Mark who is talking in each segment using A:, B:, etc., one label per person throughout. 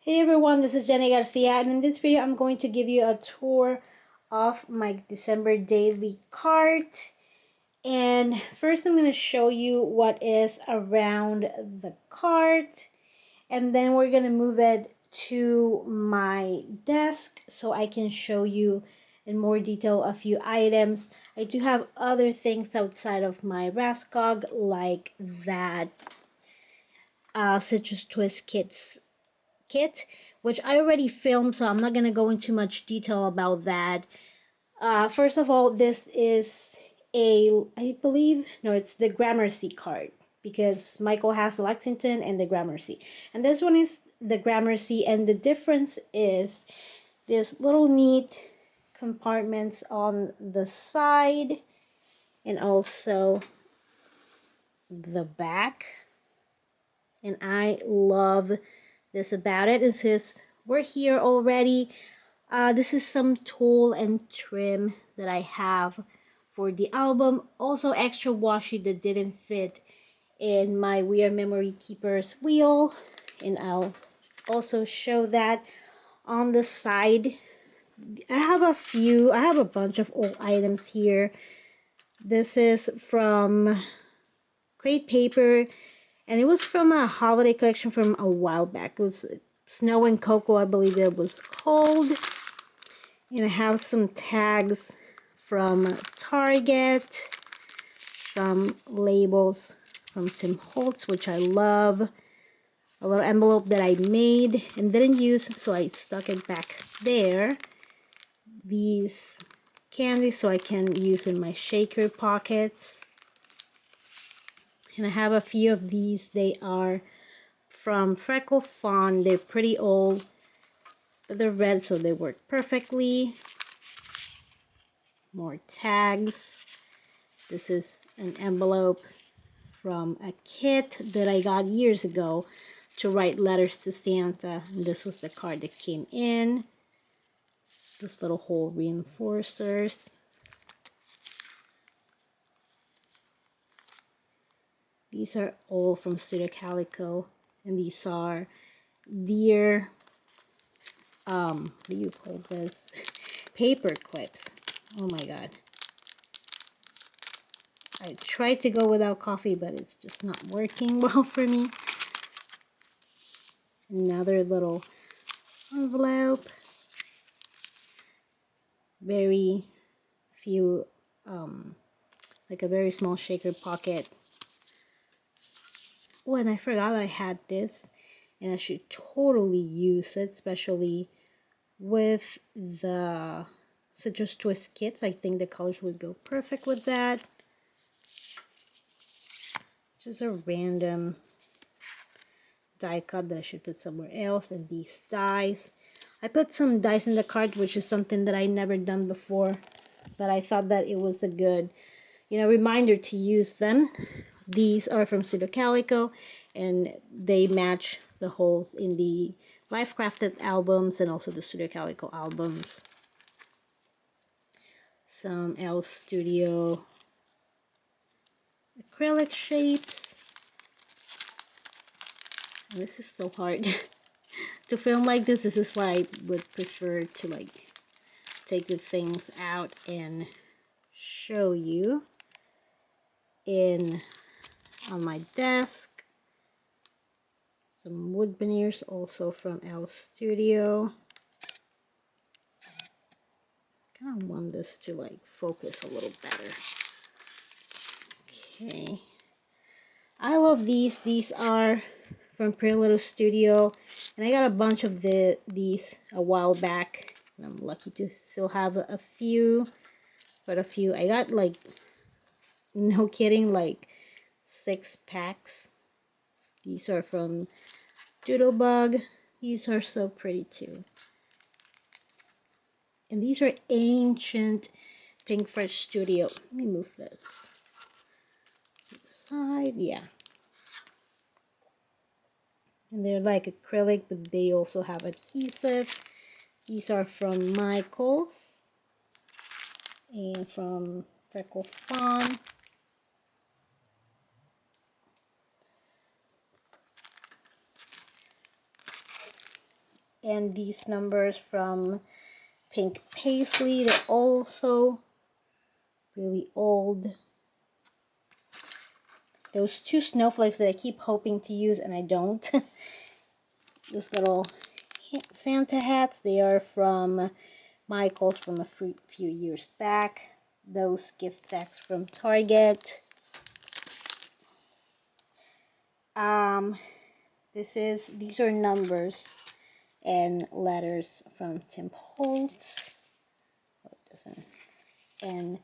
A: Hey everyone, this is Jenny Garcia, and in this video, I'm going to give you a tour of my December daily cart. And first, I'm going to show you what is around the cart, and then we're going to move it to my desk so I can show you in more detail a few items. I do have other things outside of my Rascog, like that Citrus Twist kit, which I already filmed, so I'm not going to go into much detail about that. First of all, this is I believe, no, it's the Gramercy card, because Michael has the Lexington and the Gramercy. And this one is the Gramercy, and the difference is this little neat compartments on the side and also the back. And I love this about it. It says, we're here already. This is some tool and trim that I have for the album. Also extra washi that didn't fit in my We Are Memory Keepers wheel. And I'll also show that on the side. I have a bunch of old items here. This is from Crate Paper, and it was from a holiday collection from a while back. It was Snow and Cocoa, I believe it was called. And I have some tags from Target, some labels from Tim Holtz, which I love, a little envelope that I made and didn't use, so I stuck it back there. These candies so I can use in my shaker pockets. And I have a few of these. They are from Freckle Fawn. They're pretty old, but they're red, so they work perfectly. More tags. This is an envelope from a kit that I got years ago to write letters to Santa. And this was the card that came in. This little hole reinforcers. These are all from Studio Calico. And these are dear, what do you call this? Paper clips. Oh my god. I tried to go without coffee, but it's just not working well for me. Another little envelope. Very few, like a very small shaker pocket. Oh, and I forgot I had this, and I should totally use it, especially with the Citrus Twist kits. I think the colors would go perfect with that. Just a random die cut that I should put somewhere else. And these dies, I put some dies in the cart, which is something that I never done before, but I thought that it was a good, reminder to use them. These are from Studio Calico, and they match the holes in the Life Crafted albums and also the Studio Calico albums. Some L Studio acrylic shapes. And this is so hard to film like this. This is why I would prefer to like take the things out and show you on my desk. Some wood veneers also from L Studio. I kind of want this to like focus a little better. Okay. I love these. These are from Pretty Little Studio, and I got a bunch of these a while back. And I'm lucky to still have a few, but a few. I got like, no kidding, like 6 packs. These are from Doodlebug. These are so pretty too. And these are ancient Pinkfresh Studio. Let me move this to the side. Yeah. And they're like acrylic, but they also have adhesive. These are from Michaels and from Freckle Fawn. and these numbers from Pink Paisley. They're also really old. Those two snowflakes that I keep hoping to use and I don't. This little Santa hats, they are from Michaels from a few years back. Those gift tags from Target. These are numbers and letters from Tim Holtz. Oh, it doesn't. And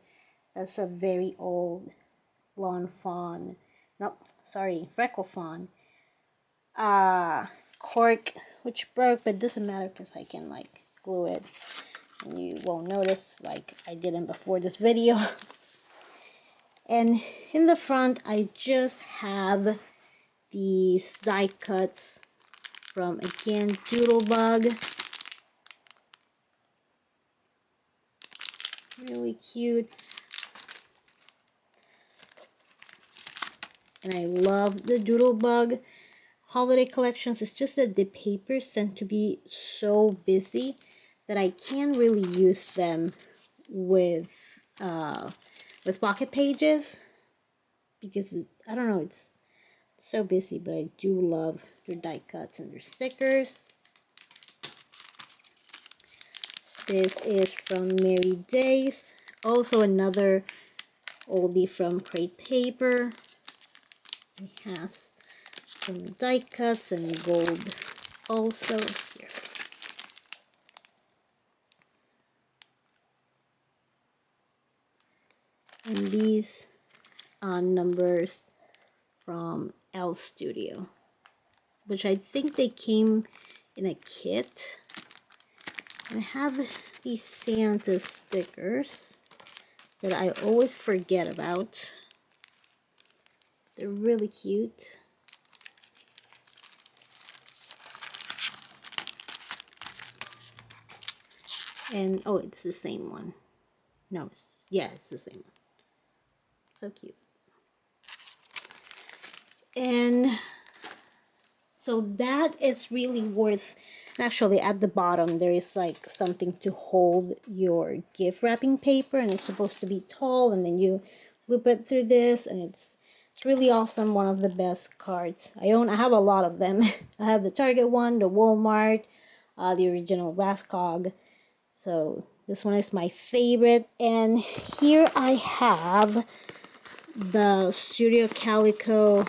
A: that's a very old Lawn Fawn. Nope, sorry, Freckle Fawn. Cork, which broke, but doesn't matter because I can like glue it and you won't notice like I didn't before this video. And in the front I just have these die cuts from, again, Doodlebug. Really cute. And I love the Doodlebug holiday collections. It's just that the papers tend to be so busy that I can't really use them with pocket pages because I don't know, it's so busy. But I do love their die cuts and their stickers. This is from Merry Days, also another oldie from Crate Paper. It has some die cuts and gold also here. And these are numbers from L Studio, which I think they came in a kit. And I have these Santa stickers that I always forget about. They're really cute. And oh, it's the same one. No, yeah, it's the same one. So cute. And so that is really worth. Actually, at the bottom there is like something to hold your gift wrapping paper, and it's supposed to be tall, and then you loop it through this, and it's really awesome. One of the best cards I own. I have a lot of them. I have the Target one, the Walmart, the original Rascog. So this one is my favorite. And here I have the Studio Calico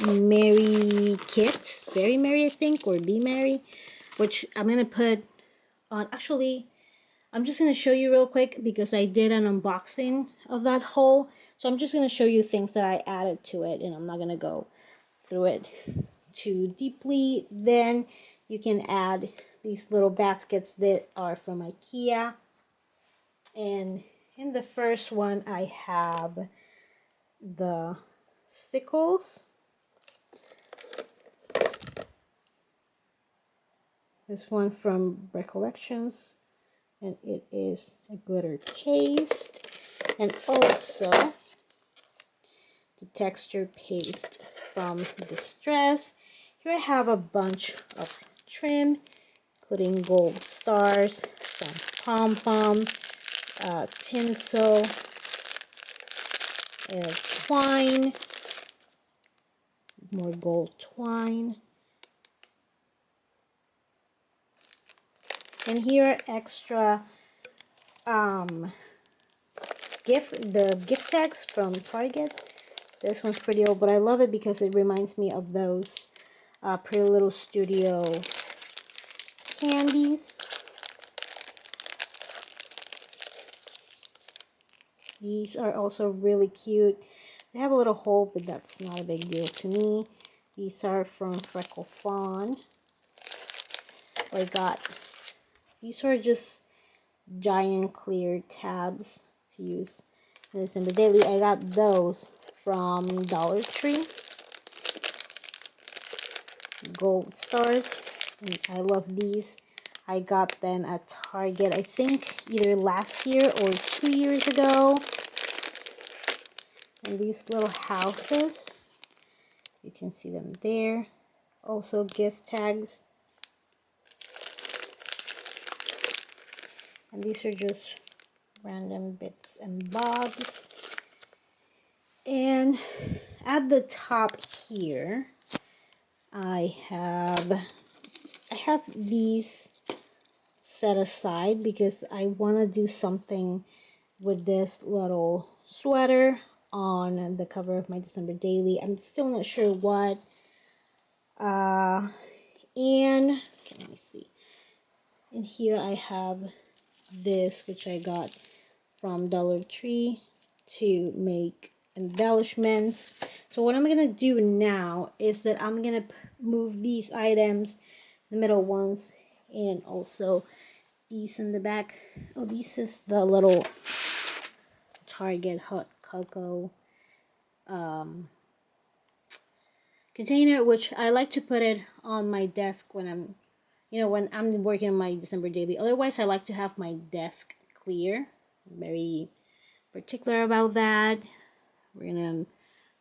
A: Merry kit. Very Merry, I think, or Be Merry, which I'm going to put on. Actually, I'm just going to show you real quick because I did an unboxing of that haul. So I'm just going to show you things that I added to it, and I'm not going to go through it too deeply. Then you can add these little baskets that are from IKEA. And in the first one, I have the stickles. This one from Recollections, and it is a glitter paste. And also the texture paste from Distress. Here I have a bunch of trim, including gold stars, some pom-pom, tinsel, twine, more gold twine. And here are extra gift tags from Target. This one's pretty old, but I love it because it reminds me of those Pretty Little Studio candies. These are also really cute. They have a little hole, but that's not a big deal to me. These are from Freckle Fawn. I got, these are just giant clear tabs to use in December Daily. I got those from Dollar Tree. Gold stars. And I love these. I got them at Target, I think either last year or 2 years ago. And these little houses, you can see them there. Also gift tags. And these are just random bits and bobs. And at the top here, I have these set aside because I want to do something with this little sweater on the cover of my December daily. I'm still not sure what. And okay, let me see. And here I have this, which I got from Dollar Tree to make embellishments. So what I'm gonna do now is that I'm gonna move these items, the middle ones, and also these in the back. Oh, this is the little Target hot cocoa container, which I like to put it on my desk when I'm, when I'm working on my December daily. Otherwise, I like to have my desk clear. I'm very particular about that. We're gonna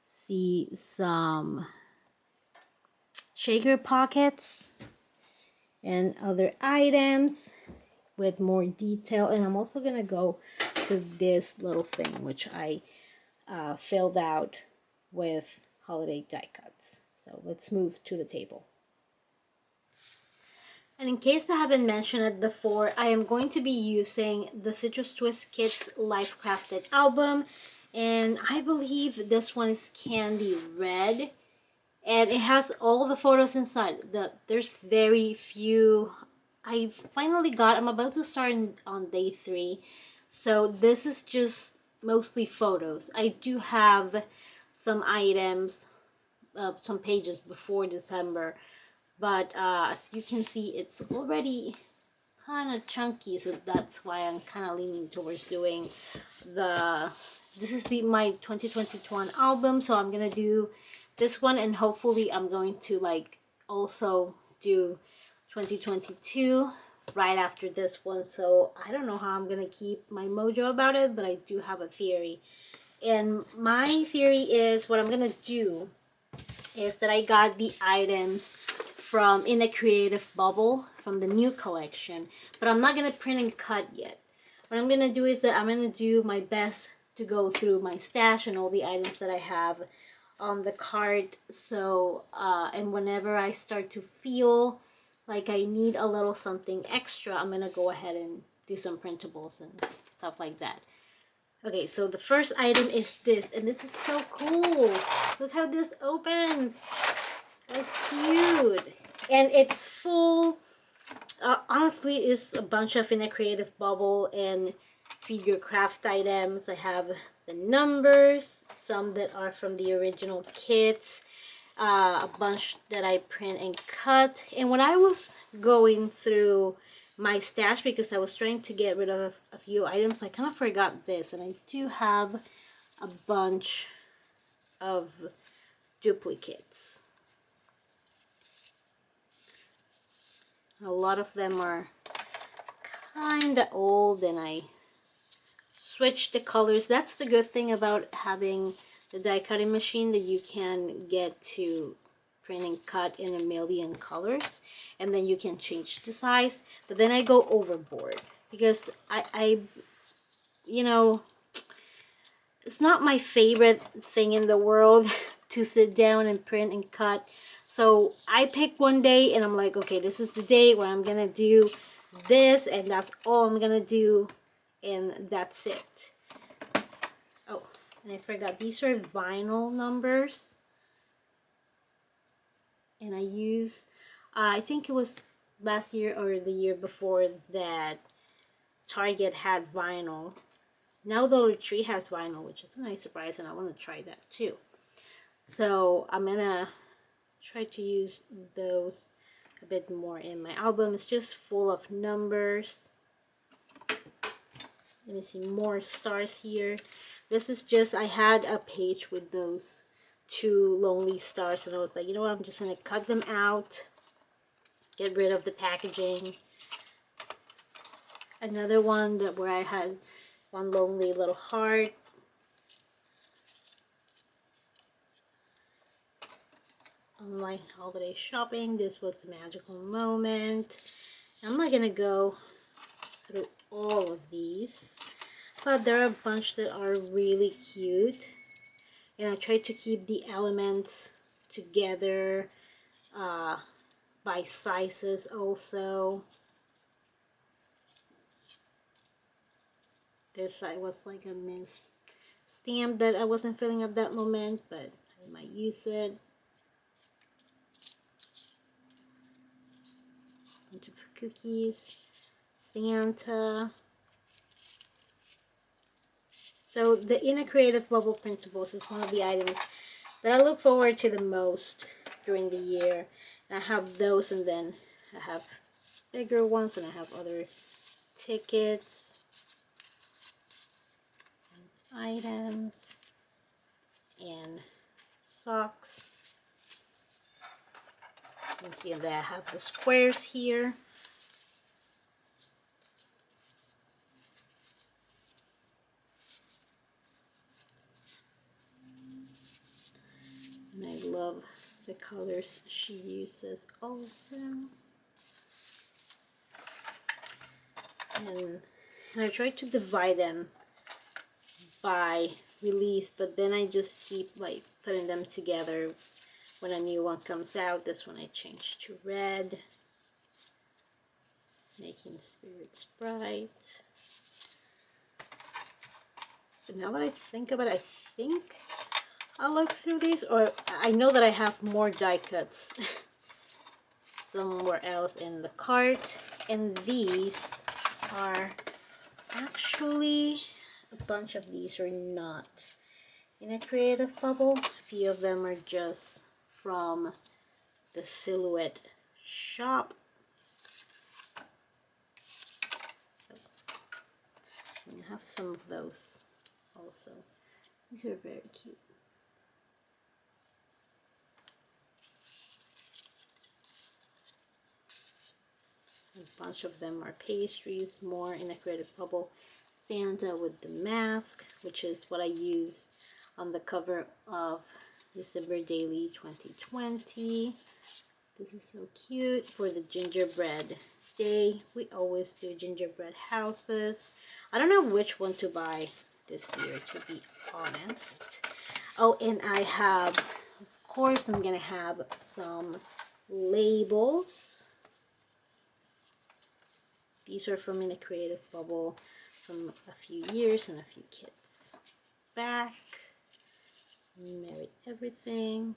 A: see some shaker pockets and other items with more detail. And I'm also gonna go to this little thing, which I filled out with holiday die cuts. So let's move to the table. And in case I haven't mentioned it before, I am going to be using the Citrus Twist Kits Life Crafted album. And I believe this one is candy red. And it has all the photos inside. There's very few. I'm about to start on day 3. So this is just mostly photos. I do have some items, some pages before December. But as you can see, it's already kind of chunky, so that's why I'm kind of leaning towards doing this is my 2021 album, so I'm gonna do this one, and hopefully I'm going to also do 2022 right after this one. So I don't know how I'm gonna keep my mojo about it, but I do have a theory. And my theory is, what I'm gonna do is that I got the items from In a Creative Bubble from the new collection, but I'm not gonna print and cut yet. What I'm gonna do is that I'm gonna do my best to go through my stash and all the items that I have on the cart. So and whenever I start to feel like I need a little something extra, I'm gonna go ahead and do some printables and stuff like that. Okay, so the first item is this, and this is so cool. Look how this opens. How cute. And it's full, honestly, it's a bunch of In a Creative Bubble and Feed Your Craft items. I have the numbers, some that are from the original kits, a bunch that I print and cut. And when I was going through my stash, because I was trying to get rid of a few items, I kind of forgot this, and I do have a bunch of duplicates. A lot of them are kind of old, and I switched the colors. That's the good thing about having the die cutting machine, that you can get to print and cut in a million colors, and then you can change the size. But then I go overboard because I it's not my favorite thing in the world to sit down and print and cut. So I pick one day and I'm like, okay, this is the day where I'm gonna do this, and that's all I'm gonna do, and that's it. Oh, and I forgot, these are vinyl numbers. And I use, I think it was last year or the year before that Target had vinyl. Now Dollar Tree has vinyl, which is a nice surprise, and I want to try that too. So I'm gonna try to use those a bit more in my album. It's just full of numbers. Let me see, more stars here. This is just, I had a page with those 2 lonely stars, and I was like, you know what, I'm just gonna cut them out, get rid of the packaging. Another one where I had one lonely little heart. Online holiday shopping. This was the magical moment. I'm not gonna go through all of these, but there are a bunch that are really cute, and I try to keep the elements together by sizes also. This was like a missed stamp that I wasn't feeling at that moment, but I might use it. Bunch of cookies, Santa. So the Inner Creative Bubble Printables is one of the items that I look forward to the most during the year. And I have those, and then I have bigger ones, and I have other tickets, items, and socks. You can see that I have the squares here. And I love the colors she uses also. And I try to divide them by release, but then I just keep like putting them together when a new one comes out. This one I changed to red, making spirits bright. But now that I think about it, I think I'll look through these, or I know that I have more die cuts somewhere else in the cart, and these are actually, a bunch of these are not in a Creative Bubble. A few of them are just from the Silhouette shop. I have some of those also. These are very cute. A bunch of them are pastries, more in a Creative Bubble. Santa with the mask, which is what I use on the cover of December Daily 2020. This is so cute. For the gingerbread day, we always do gingerbread houses. I don't know which one to buy this year, to be honest. Oh, and I have, of course, I'm gonna have some labels. These are from In a Creative Bubble from a few years and a few kits back. Merit Everything.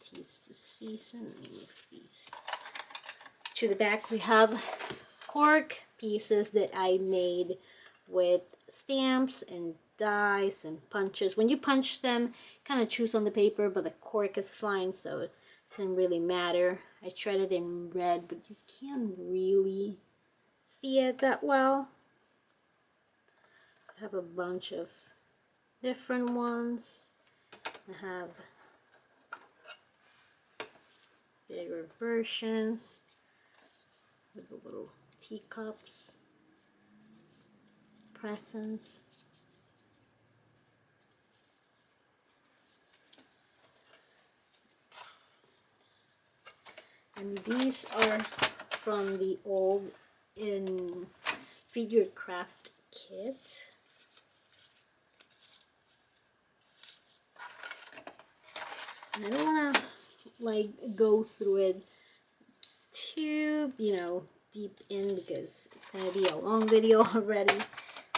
A: Tease the Season. Let me move these to the back. We have cork pieces that I made with stamps and dies and punches. When you punch them, kind of choose on the paper, but the cork is fine, so it doesn't really matter. I tried it in red, but you can't really see it that well. I have a bunch of different ones. I have bigger versions with the little teacups, presents. And these are from the old in Figure Craft kit. And I don't want to like go through it too, you know, deep in, because it's going to be a long video already.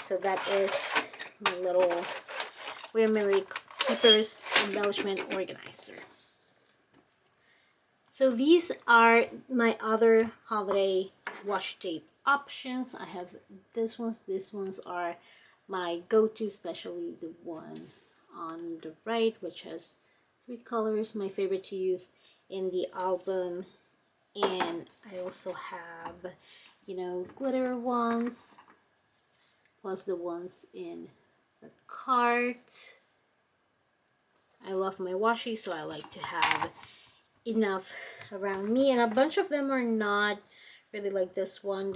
A: So that is my little Weird Memory Keepers embellishment organizer. So these are my other holiday washi tape options. I have these ones. These ones are my go-to, especially the one on the right, which has 3 colors. My favorite to use in the album. And I also have, you know, glitter ones, plus the ones in the cart. I love my washi, so I like to have enough around me, and a bunch of them are not really like this one,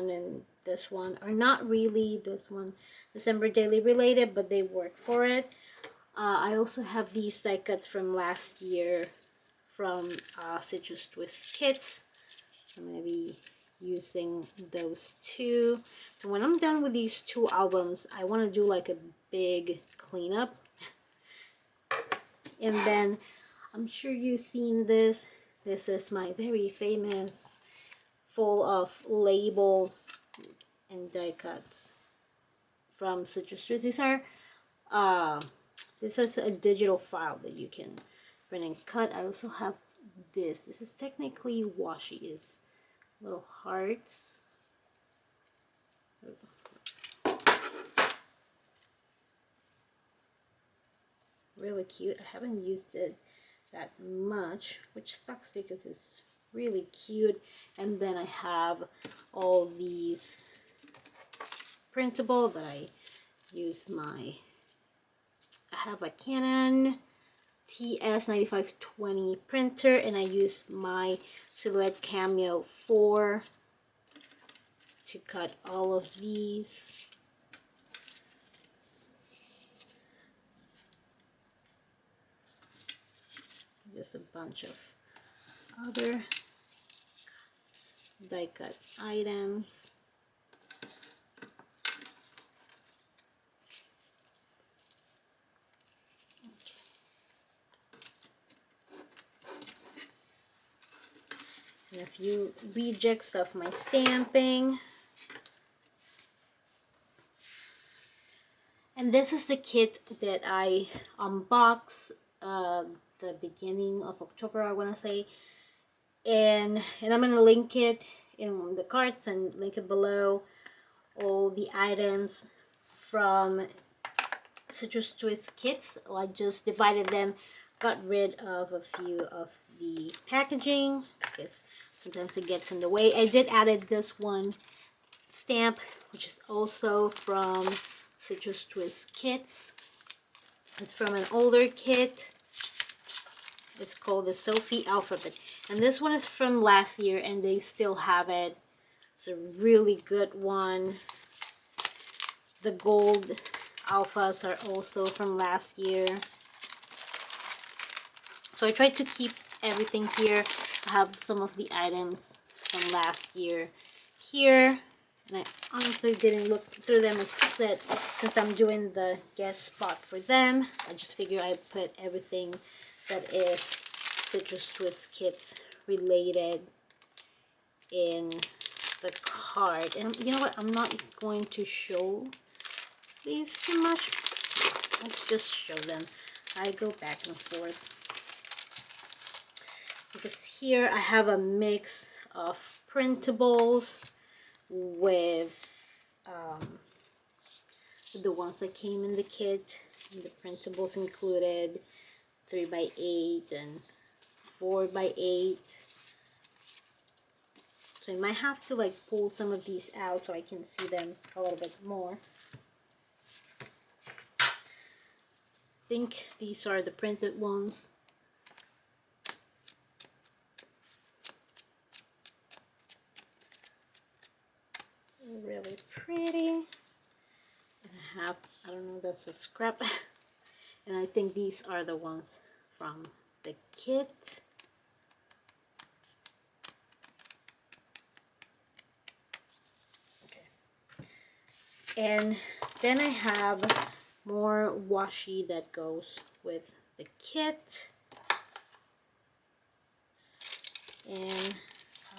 A: and this one are not really this one December Daily related, but they work for it. I also have these die cuts from last year from Citrus Twist kits. I'm going to be using those two. So when I'm done with these two albums, I want to do like a big cleanup. And then I'm sure you've seen this. This is my very famous full of labels and die cuts from Citrus Trees. These are this is a digital file that you can print and cut. I also have this. This is technically washi. It's little hearts. Really cute. I haven't used it that much, which sucks because it's really cute. And then I have all these printable that I use my, I have a Canon TS9520 printer, and I use my Silhouette Cameo 4 to cut all of these. Just a bunch of other die cut items. And a few rejects of my stamping. And this is the kit that I unboxed the beginning of October, I want to say. And I'm going to link it in the cards and link it below. All the items from Citrus Twist kits. I just divided them, got rid of a few of the packaging because sometimes it gets in the way. I did added this one stamp, which is also from Citrus Twist kits. It's from an older kit. It's called the Sophie Alphabet, and this one is from last year and they still have it. It's a really good one. The gold alphas are also from last year. So I tried to keep everything here. I have some of the items from last year here, and I honestly didn't look through them as I said, because I'm doing the guest spot for them. I just figured I'd put everything that is Citrus Twist kits related in the card. And you know what, I'm not going to show these too much. Let's just show them. I go back and forth because here I have a mix of printables with the ones that came in the kit. And the printables included 3x8 and 4x8. So I might have to like pull some of these out so I can see them a little bit more. I think these are the printed ones. Really pretty. And I have, I don't know, that's a scrap. And I think these are the ones from the kit. Okay. And then I have more washi that goes with the kit. And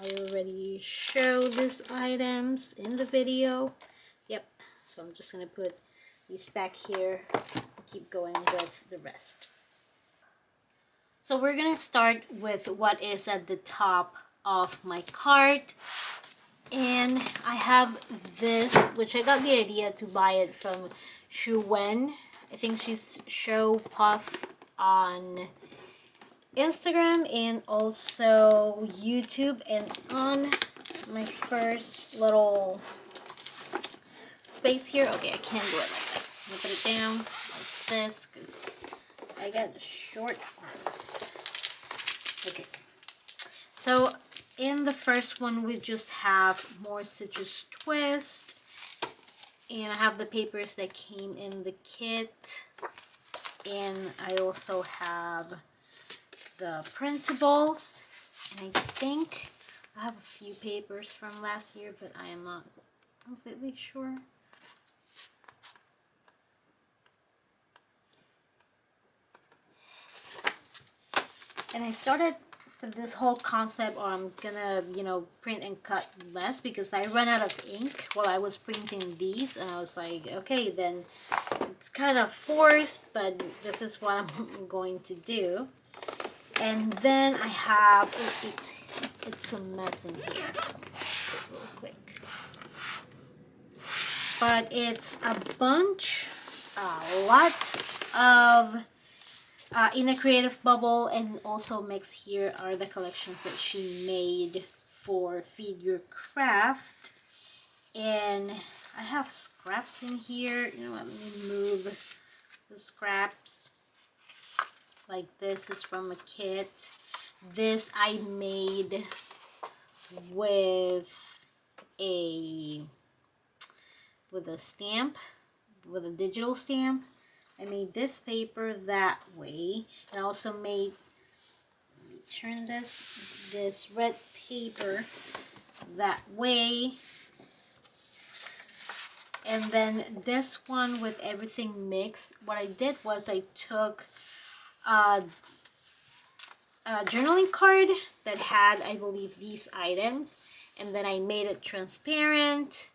A: I already showed these items in the video. Yep, so I'm just going to put these back here and keep going with the rest. So we're going to start with what is at the top of my cart. And I have this, which I got the idea to buy it from Shu Wen. I think she's Show Puff on Instagram and also YouTube. And on my first little space here, okay, I can't do it like that. I'm gonna put it down like this because I got short arms. Okay, so in the first one we just have more Citrus Twist, and I have the papers that came in the kit, and I also have the printables, and I think I have a few papers from last year, but I am not completely sure. And I started with this whole concept, or I'm gonna, you know, print and cut less because I ran out of ink while I was printing these, and I was like, okay, then it's kind of forced, but this is what I'm going to do. And then I have, it's a mess in here, real quick. But it's a lot of in a creative bubble, and also mixed here are the collections that she made for Feed Your Craft. And I have scraps in here. You know what, let me move the scraps. Like this is from a kit. This I made with a stamp, with a digital stamp. I made this paper that way, and I also made, let me turn this red paper that way, and then this one with everything mixed. What I did was I took a journaling card that had, I believe, these items, and then I made it transparent,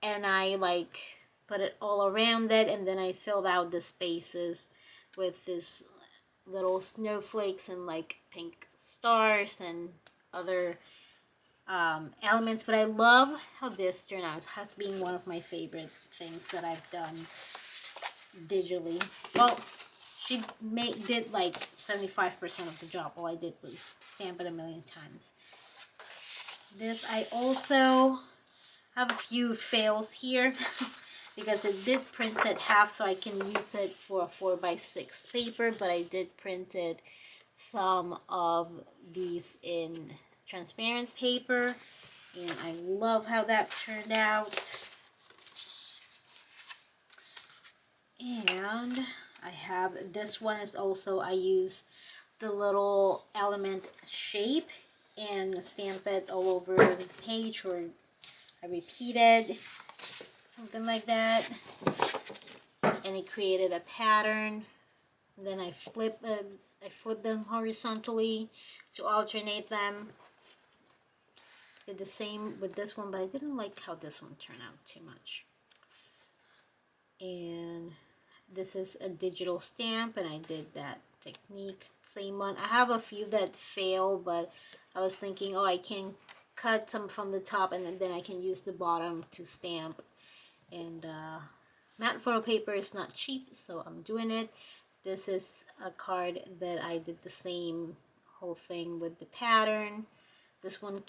A: and I like put it all around it, and then I filled out the spaces with this little snowflakes and like pink stars and other elements. But I love how this turned out. It has been one of my favorite things that I've done digitally. Well, she did like 75% of the job. All I did was stamp it a million times. This, I also have a few fails here because it did print it half, so I can use it for a 4x6 paper, but I did printed some of these in transparent paper, and I love how that turned out. And I have, this one is also, I use the little element shape and stamp it all over the page, or I repeated something like that, and it created a pattern. And then I flip them horizontally to alternate them. Did the same with this one, but I didn't like how this one turned out too much. And this is a digital stamp, and I did that technique, same one. I have a few that fail, but I was thinking, oh, I can cut some from the top, and then I can use the bottom to stamp. And matte photo paper is not cheap, so I'm doing it. This is a card that I did the same whole thing with the pattern. This one,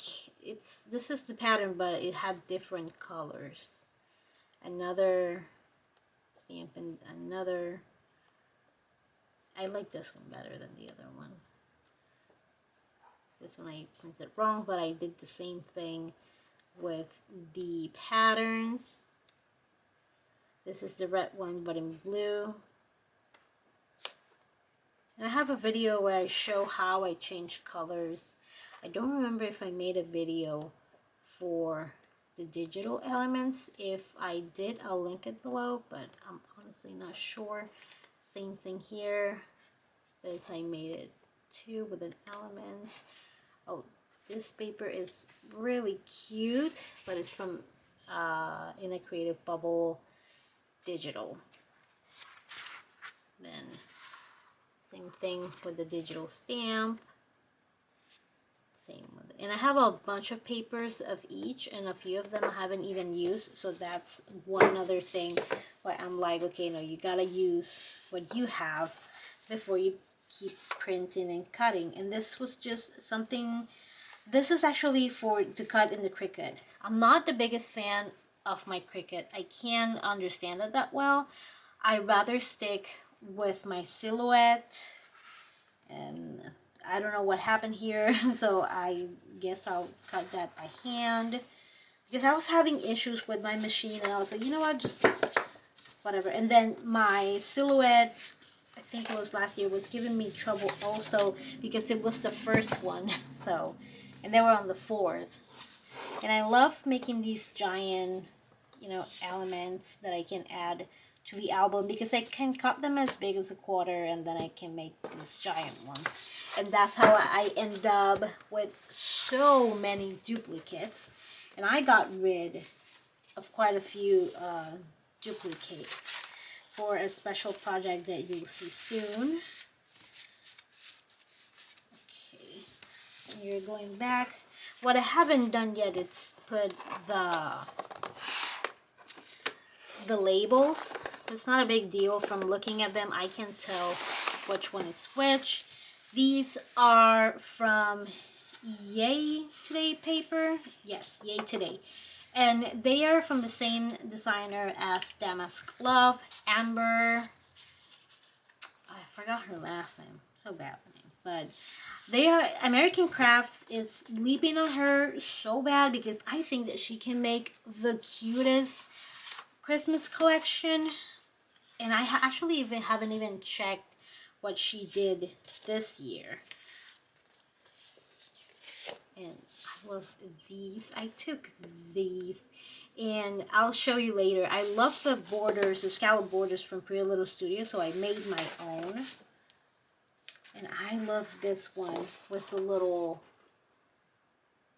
A: this is the pattern, but it had different colors. Another stamp and another. I like this one better than the other one. This one I printed wrong, but I did the same thing with the patterns. This is the red one, but in blue. And I have a video where I show how I change colors. I don't remember if I made a video for the digital elements. If I did, I'll link it below, but I'm honestly not sure. Same thing here. This I made it too with an element. Oh, this paper is really cute, but it's from In a Creative Bubble digital. Then same thing with the digital stamp. Same with it. And I have a bunch of papers of each, and a few of them I haven't even used, so that's one other thing why I'm like, okay, no, you gotta use what you have before you keep printing and cutting. And this was just something, this is actually to cut in the Cricut. I'm not the biggest fan of my Cricut. I can't understand it that well. I rather stick with my Silhouette, and I don't know what happened here, so I guess I'll cut that by hand, because I was having issues with my machine, and I was like, you know what, just whatever. And then my Silhouette, I think it was last year, was giving me trouble also because it was the first one. So and they were on the 4th. And I love making these giant, you know, elements that I can add to the album, because I can cut them as big as a quarter and then I can make these giant ones. And that's how I end up with so many duplicates. And I got rid of quite a few duplicates for a special project that you'll see soon. Okay, and you're going back. What I haven't done yet is put the labels. It's not a big deal. From looking at them, I can tell which one is which. These are from Yay Today paper. Yes, Yay Today. And they are from the same designer as Damask Love, Amber. I forgot her last name. So bad with names. But they are, American Crafts is leaping on her so bad, because I think that she can make the cutest Christmas collection. And I actually haven't even checked what she did this year. And I love these. I took these and I'll show you later. I love the borders, the scallop borders from Pretty Little Studio, so I made my own. And I love this one with the little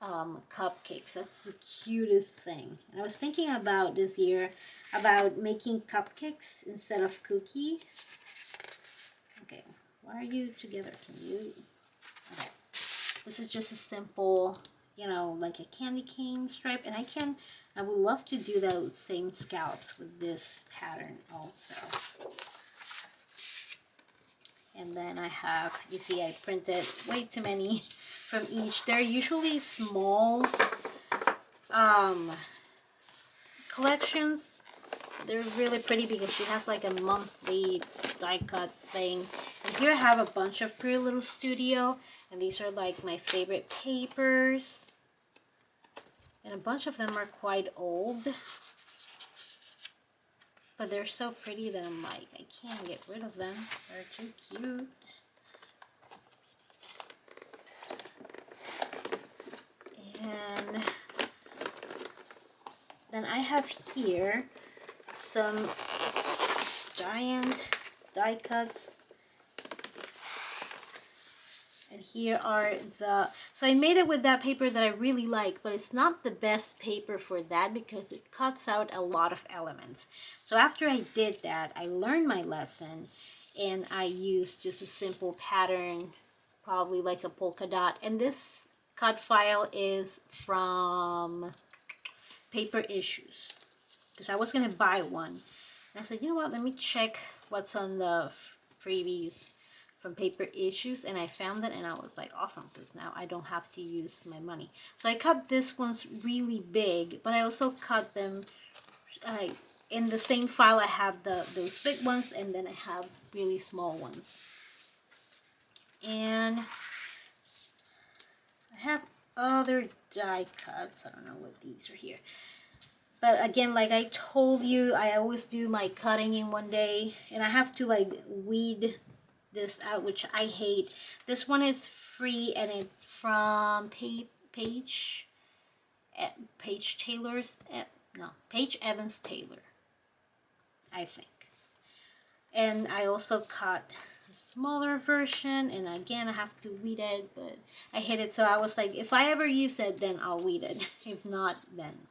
A: cupcakes. That's the cutest thing. And I was thinking about this year about making cupcakes instead of cookies. Okay, why are you together? Can you? Okay. This is just a simple, you know, like a candy cane stripe, and I would love to do those same scallops with this pattern also. And then I have, you see, I printed way too many from each. They're usually small collections. They're really pretty because she has like a monthly die cut thing. And here I have a bunch of Pretty Little Studio, and these are like my favorite papers. And a bunch of them are quite old, but they're so pretty that I'm like, I can't get rid of them. They're too cute. And then I have here some giant die cuts. And here are so I made it with that paper that I really like, but it's not the best paper for that because it cuts out a lot of elements. So after I did that, I learned my lesson and I used just a simple pattern, probably like a polka dot. And this cut file is from Paper Issues, because I was going to buy one. And I said, you know what, let me check what's on the freebies from Paper Issues, and I found it, and I was like, awesome, because now I don't have to use my money. So I cut this one's really big, but I also cut them in the same file. I have those big ones, and then I have really small ones. And I have other die cuts. I don't know what these are here. But again, like I told you, I always do my cutting in one day, and I have to like weed this out, which I hate. This one is free, and it's from Paige Evans Taylor, I think. And I also cut a smaller version, and again I have to weed it, but I hate it. So I was like, if I ever use it, then I'll weed it. If not, then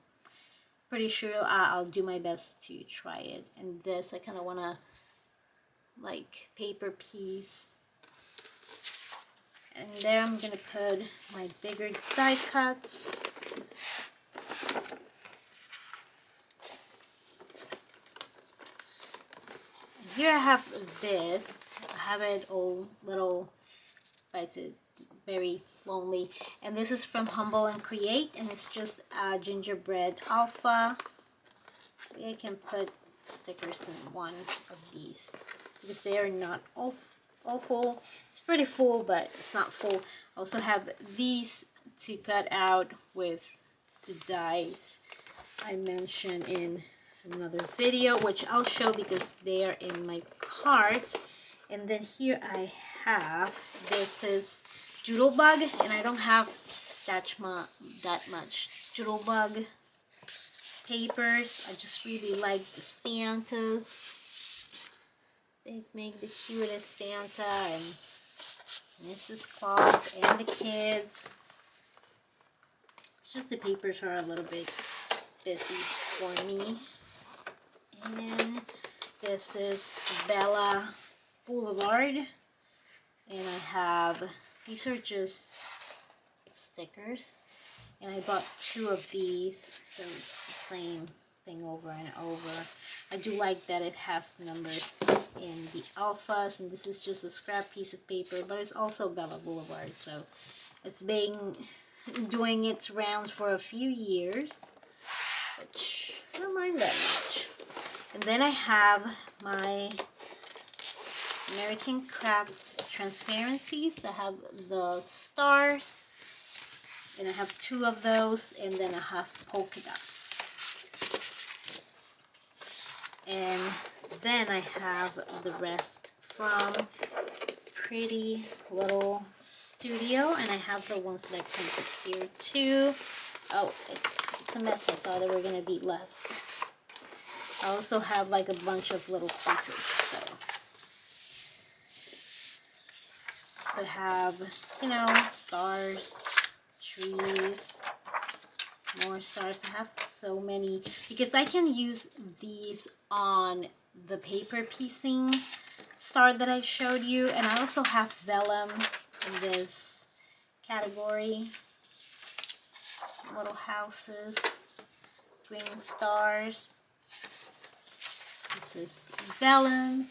A: pretty sure I'll do my best to try it. And this, I kind of want to like paper piece, and there I'm gonna put my bigger die cuts. And here I have this. I have it all little, but it's very lonely. And this is from Humble and Create, and it's just a gingerbread alpha. I can put stickers in one of these, because they are not all full. It's pretty full, but it's not full. I also have these to cut out with the dies I mentioned in another video, which I'll show because they are in my cart. And then here I have, this is Doodlebug, and I don't have that much Doodlebug papers. I just really like the Santas. They make the cutest Santa and Mrs. Claus and the kids. It's just the papers are a little bit busy for me. And this is Bella Boulevard. And I have, these are just stickers. And I bought 2 of these, so it's the same thing over and over. I do like that it has numbers in the alphas, and this is just a scrap piece of paper, but it's also Bella Boulevard, so it's been doing its rounds for a few years, which I don't mind that much. And then I have my American Crafts Transparencies. I have the stars, and I have 2 of those, and then I have polka dots. And then I have the rest from Pretty Little Studio, and I have the ones that come here too. Oh, it's a mess. I thought they were gonna be less. I also have like a bunch of little pieces, so I have, you know, stars, trees, more stars. I have so many because I can use these on the paper piecing star that I showed you, and I also have vellum in this category. Little houses, green stars. This is vellum,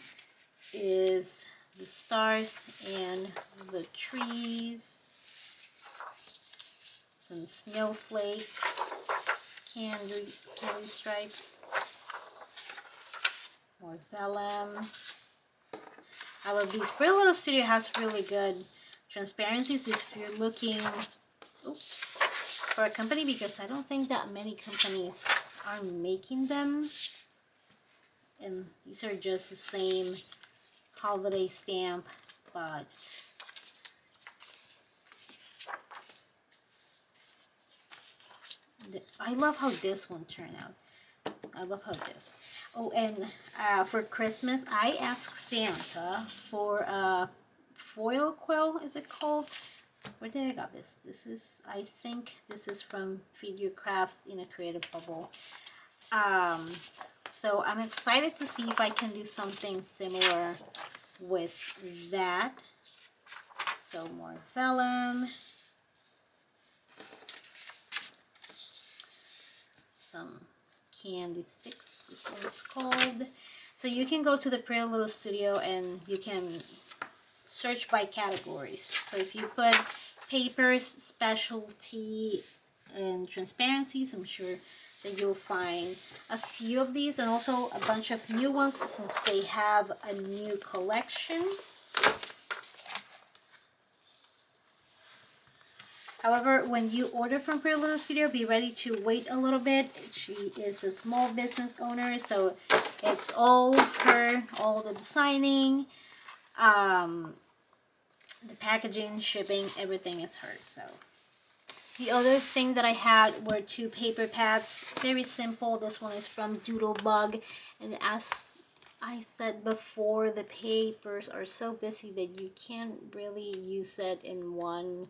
A: is the stars and the trees. Some snowflakes, candy stripes, more vellum. I love these. Pretty Little Studio has really good transparencies if you're looking, oops, for a company, because I don't think that many companies are making them. And these are just the same holiday stamp, but I love how this one turned out. I love how this. Oh, and for Christmas, I asked Santa for a foil quill, is it called? Where did I got this? This is, I think this is from Feed Your Craft in a Creative Bubble. So I'm excited to see if I can do something similar with that. So more vellum. Some candy sticks, this one's called. So you can go to the Pretty Little Studio and you can search by categories. So if you put papers, specialty, and transparencies, I'm sure that you'll find a few of these, and also a bunch of new ones since they have a new collection. However, when you order from Pretty Little Studio, be ready to wait a little bit. She is a small business owner, so it's all her, all the designing, the packaging, shipping, everything is hers. So the other thing that I had were 2 paper pads, very simple. This one is from Doodlebug, and as I said before, the papers are so busy that you can't really use it in one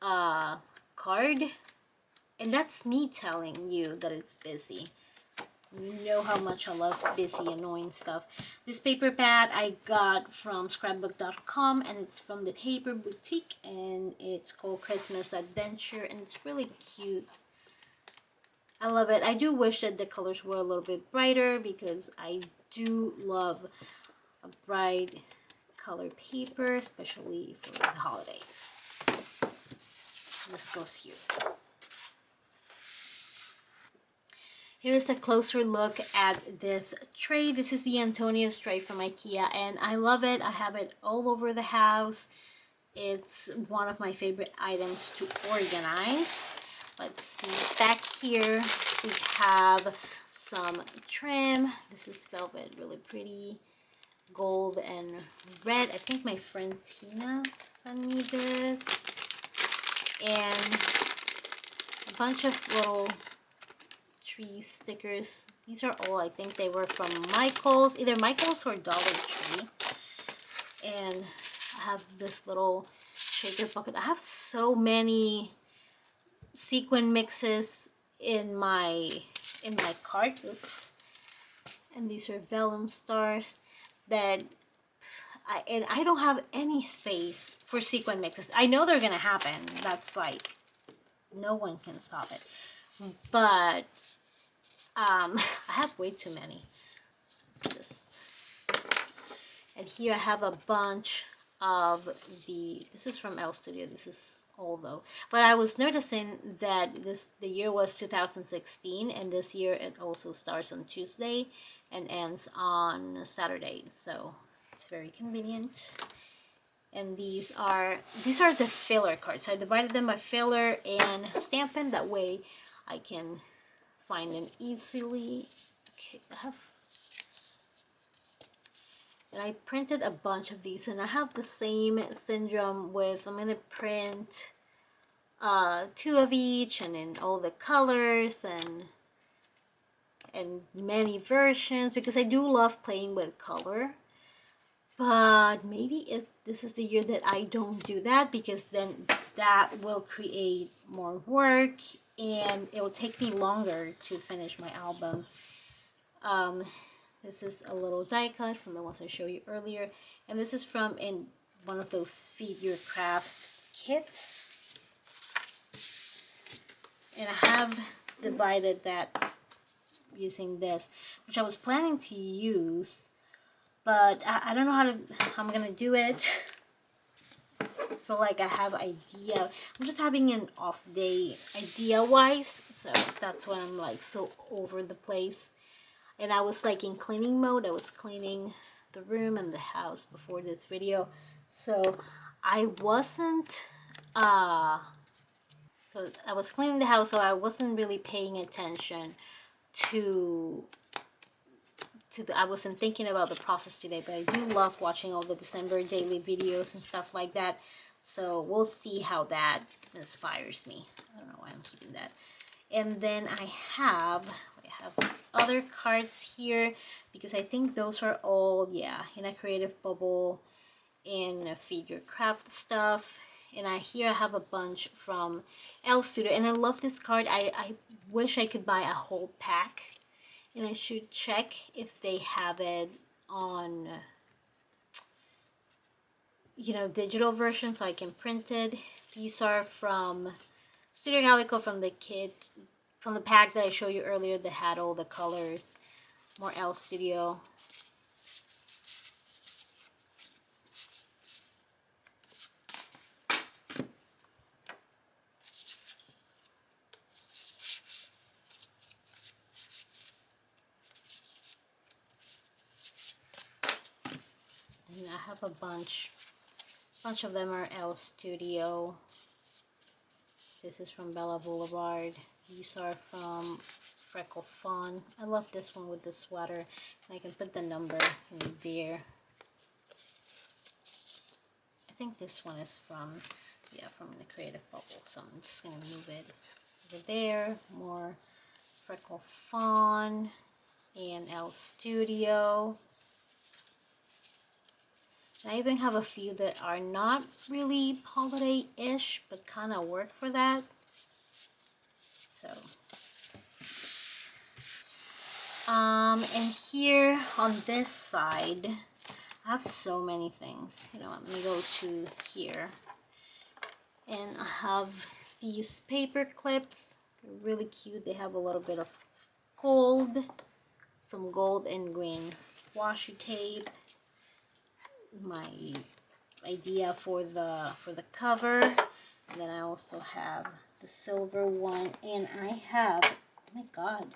A: card, and that's me telling you that it's busy. You know how much I love busy, annoying stuff. This paper pad I got from scrapbook.com, and it's from the Paper Boutique, and it's called Christmas Adventure, and it's really cute. I love it. I do wish that the colors were a little bit brighter because I do love a bright color paper, especially for the holidays. This goes here. Here's a closer look at this tray. This is the Antonia's tray from IKEA, and I love it. I have it all over the house. It's one of my favorite items to organize. Let's see, back here we have some trim. This is velvet, really pretty, gold and red. I think my friend Tina sent me this. and a bunch of little tree stickers. These are all, I think they were from Michael's, either Michael's or Dollar Tree. And I have this little shaker bucket. I have so many sequin mixes in my cart. Oops. And these are vellum stars that I don't have any space for sequin mixes. I know they're gonna happen. That's like, no one can stop it. But I have way too many. It's just, and here I have a bunch of this is from Elle Studio. This is old though. But I was noticing that the year was 2016, and this year it also starts on Tuesday and ends on Saturday. So it's very convenient. And these are the filler cards. I divided them by filler and stamping. That way I can find them easily. Okay, and I printed a bunch of these, and I have the same syndrome with, I'm gonna print 2 of each, and in all the colors and many versions, because I do love playing with color. But maybe this is the year that I don't do that, because then that will create more work and it will take me longer to finish my album. This is a little die cut from the ones I showed you earlier, and this is from in one of those Feed Your Craft kits. And I have divided that using this, which I was planning to use, but I don't know how I'm gonna do it. I feel like I have idea. I'm just having an off day idea wise, so that's why I'm like so over the place. And I was like in cleaning mode. I was cleaning the room and the house before this video, so I wasn't so I was cleaning the house, so I wasn't really paying attention to I wasn't thinking about the process today. But I do love watching all the December daily videos and stuff like that, so we'll see how that inspires me. I don't know why I'm keeping that. And then I have other cards here, because I think those are all, yeah, in a Creative Bubble, in Feed Your Craft stuff. And here I have a bunch from Elle Studio, and I love this card. I wish I could buy a whole pack, and I should check if they have it on, you know, digital version, so I can print it. These are from Studio Calico, from the kit, from the pack that I showed you earlier that had all the colors. More Elle Studio. And I have a bunch of them are Elle Studio. This is from Bella Boulevard. These are from Freckle Fawn. I love this one with the sweater. And I can put the number in there. I think this one is from, yeah, from the Creative Bubble. So I'm just going to move it over there. More Freckle Fawn and Elle Studio. And I even have a few that are not really holiday-ish, but kind of work for that. So, and here on this side, I have so many things. You know, I'm gonna go to here, and I have these paper clips. They're really cute. They have a little bit of gold, some gold and green washi tape. My idea for the cover, and then I also have the silver one, and I have, oh my god,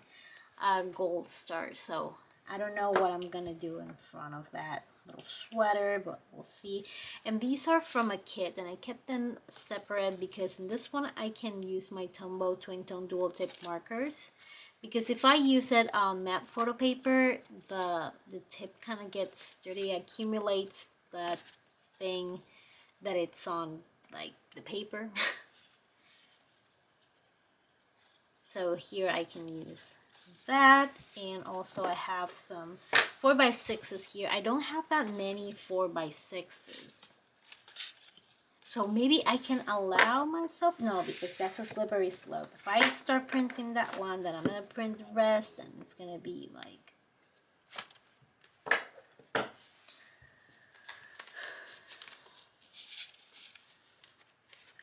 A: a gold star. So I don't know what I'm gonna do in front of that little sweater, but we'll see. And these are from a kit, and I kept them separate because in this one I can use my Tombow twin tone dual tip markers, because if I use it on matte photo paper, the tip kind of gets dirty, accumulates that thing that it's on, like the paper. So here I can use that, and also I have some 4x6s here. I don't have that many 4x6s. So maybe I can allow myself, no, because that's a slippery slope. If I start printing that one, then I'm gonna print the rest, and it's gonna be like,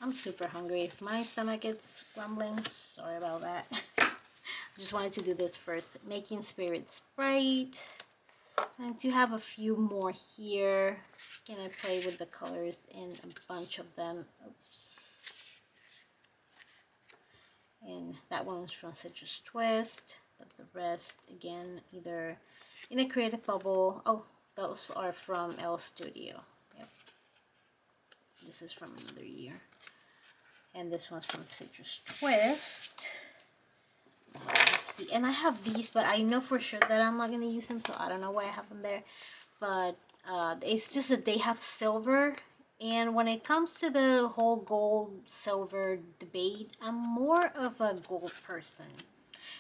A: I'm super hungry. If my stomach gets grumbling, sorry about that. I just wanted to do this first. Making Spirit Sprite. I do have a few more here. Gonna play with the colors in a bunch of them. Oops. And that one's from Citrus Twist. But the rest, again, either in a Creative Bubble. Oh, those are from L Studio. Yep. This is from another year. And this one's from Citrus Twist. Let's see. And I have these, but I know for sure that I'm not going to use them, so I don't know why I have them there. But it's just that they have silver. And when it comes to the whole gold-silver debate, I'm more of a gold person.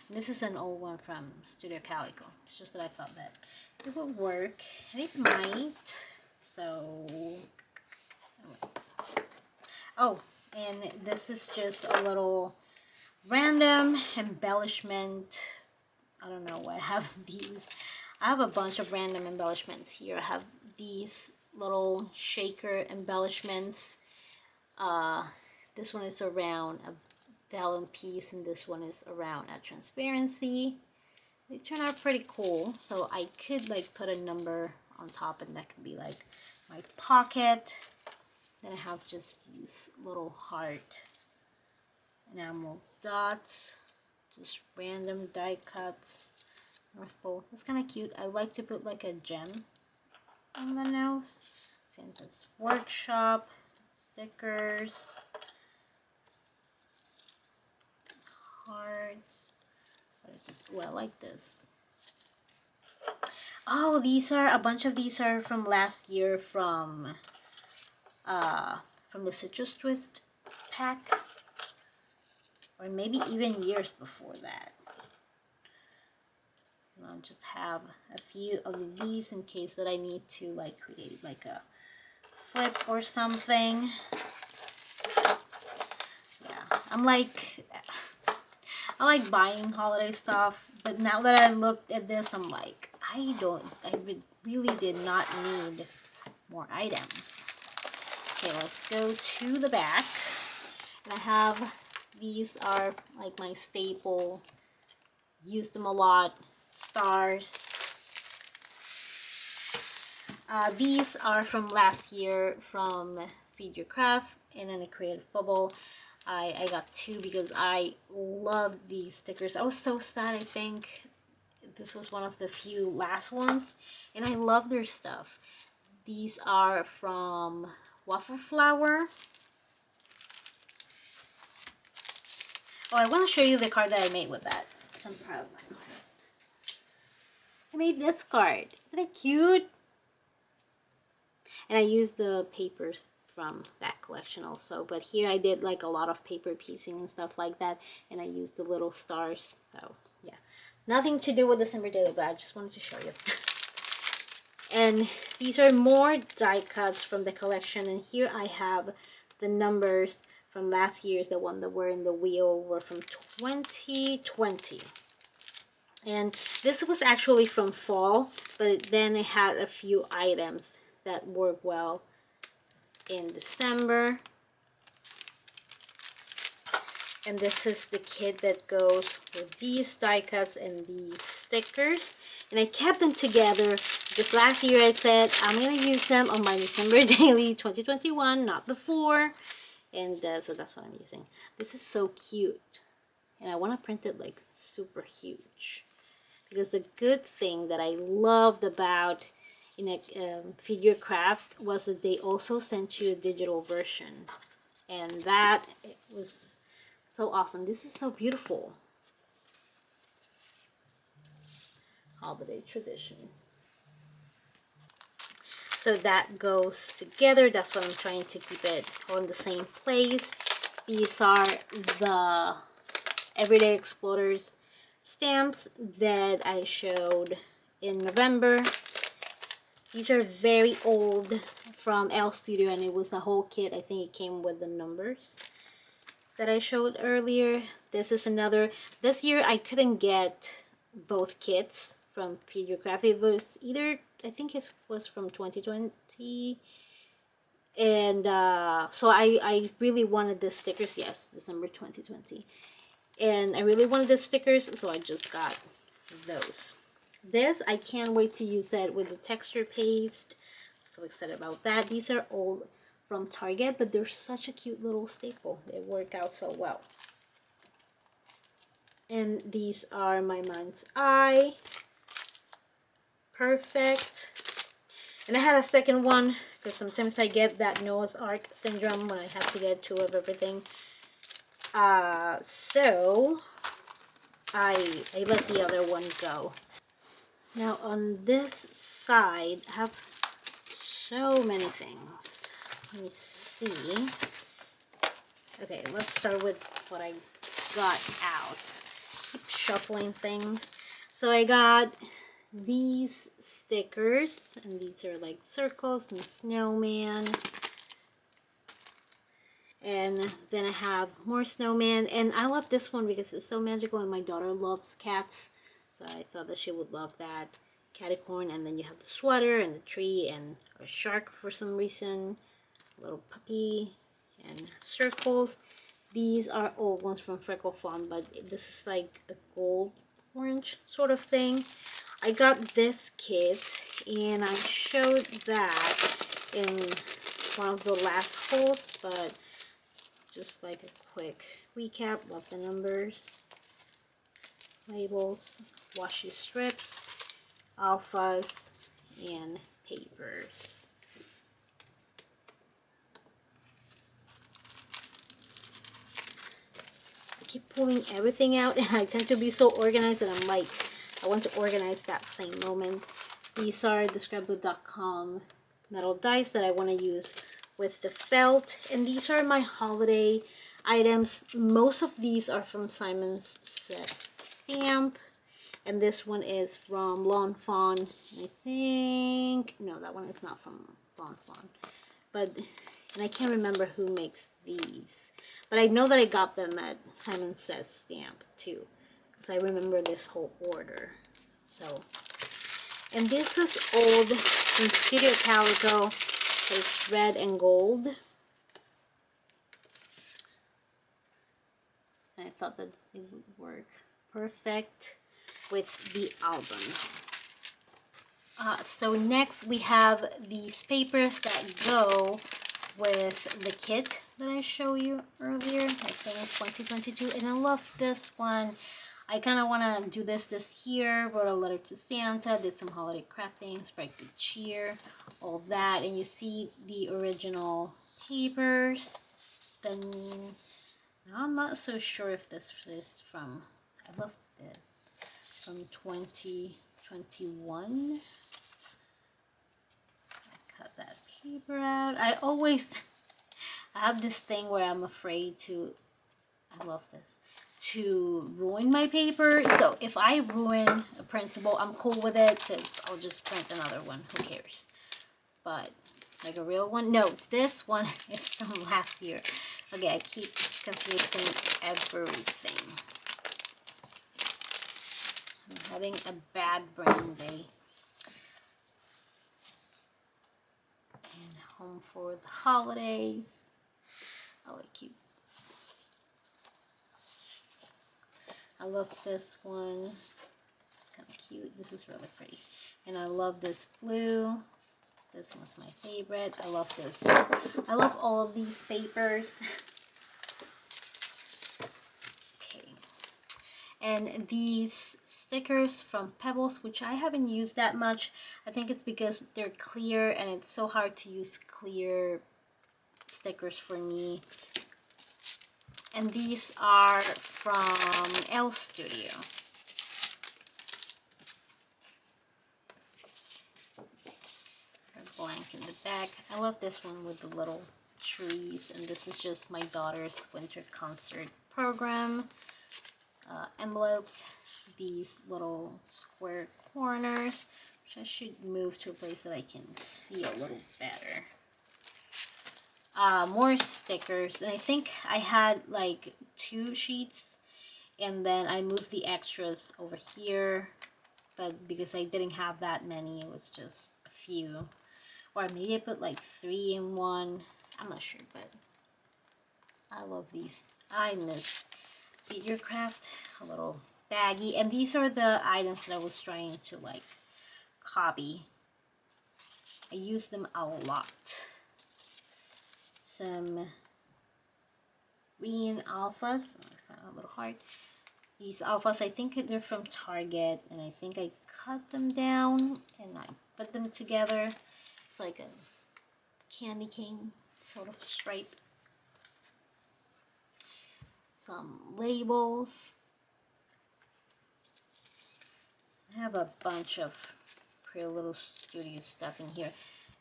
A: And this is an old one from Studio Calico. It's just that I thought that it would work. And it might. So... Oh, and this is just a little random embellishment. I don't know why I have these. I have a bunch of random embellishments here. I have these little shaker embellishments. This one is around a Vellum piece, and this one is around a transparency. They turn out pretty cool. So I could like put a number on top, and that could be like my pocket. Then I have just these little heart enamel dots, just random die cuts. North Pole. It's kind of cute. I like to put like a gem on the nose. Santa's Workshop, stickers, hearts. What is this? Oh, I like this. Oh, these are a bunch of these are from last year from the Citrus Twist pack, or maybe even years before that. And I'll just have a few of these in case that I need to like create like a flip or something. Yeah, I like buying holiday stuff, but now that I looked at this, I'm like, I really did not need more items. Okay, let's go to the back. And I have, these are like my staple, use them a lot, stars. These are from last year from Feed Your Craft and in a Creative Bubble. I got two because I love these stickers. I was so sad. I think this was one of the few last ones, and I love their stuff. These are from Waffle Flower. Oh, I want to show you the card that I made with that. I'm proud of my card. I made this card. Isn't it cute? And I used the papers from that collection also. But here I did like a lot of paper piecing and stuff like that. And I used the little stars. So, yeah. Nothing to do with December Daily, but I just wanted to show you. And these are more die cuts from the collection. And here I have the numbers from last year's. The one that were in the wheel were from 2020. And this was actually from fall, but then it had a few items that work well in December. And this is the kit that goes with these die cuts and these stickers. And I kept them together because last year I said I'm going to use them on my December Daily 2021, not before. And so that's what I'm using. This is so cute. And I want to print it like super huge. Because the good thing that I loved about in a Feed Your Craft was that they also sent you a digital version. And that was so awesome. This is so beautiful. Holiday tradition. So that goes together. That's what I'm trying to keep it all in the same place. These are the Everyday Explorers stamps that I showed in November. These are very old from Elle Studio, and it was a whole kit. I think it came with the numbers that I showed earlier. This is another. This year I couldn't get both kits from Videocraft. It was either, I think it was from 2020. And so I really wanted the stickers. Yes, December 2020. And I really wanted the stickers, so I just got those. This, I can't wait to use it with the texture paste. So excited about that. These are old from Target, but they're such a cute little staple. They work out so well. And these are my mind's eye. Perfect. And I had a second one because sometimes I get that Noah's Ark syndrome when I have to get two of everything. So I let the other one go. Now on this side, I have so many things. Let me see. Okay, let's start with what I got out. Keep shuffling things. So I got these stickers, and these are like circles and snowman. And then I have more snowman, and I love this one because it's so magical, and my daughter loves cats, so I thought that she would love that. Caticorn, and then you have the sweater and the tree and a shark for some reason, a little puppy, and circles. These are old ones from Freckle Fawn, but this is like a gold orange sort of thing. I got this kit, and I showed that in one of the last hauls, but just like a quick recap. Love the numbers, labels, washi strips, alphas, and papers. I keep pulling everything out, and I tend to be so organized that I'm like, I want to organize that same moment. These are the Scrapbook.com metal dice that I want to use with the felt, and these are my holiday items. Most of these are from Simon Says Stamp, and this one is from Lawn Fawn. I think, no, that one is not from Lawn Fawn, but, and I can't remember who makes these, but I know that I got them at Simon Says Stamp too, because I remember this whole order. So, and this is old from Studio Calico. It's red and gold. And I thought that it would work perfect with the album. So next we have these papers that go with the kit that I showed you earlier. I think 2022, and I love this one. I kind of want to do this year. Wrote a letter to Santa, did some holiday crafting, spread good cheer, all that. And you see the original papers. Then I'm not so sure if this is from, I love this, from 2021. Cut that paper out. I have this thing where I'm afraid to, I love this, to ruin my paper. So if I ruin a printable, I'm cool with it because I'll just print another one. Who cares? But like a real one, no, this one is from last year. Okay, I keep confusing everything. I'm having a bad brain day. And Home for the Holidays. Oh, I keep. I love this one. It's kind of cute. This is really pretty. And I love this blue. This one's my favorite. I love this. I love all of these papers. Okay. And these stickers from Pebbles, which I haven't used that much. I think it's because they're clear, and it's so hard to use clear stickers for me. And these are from Elle Studio. Blank in the back. I love this one with the little trees, and this is just my daughter's winter concert program. envelopes, these little square corners, which I should move to a place that I can see a little better. More stickers, and I think I had like 2 sheets, and then I moved the extras over here, but because I didn't have that many, it was just a few, or maybe I put like 3 in one. I'm not sure, but I love these. I miss Beat Your Craft, a little baggie, and these are the items that I was trying to like copy. I use them a lot. Some green alphas. I found a little hard. These alphas, I think they're from Target, and I think I cut them down and I put them together. It's like a candy cane sort of stripe. Some labels. I have a bunch of Pretty Little Studio stuff in here.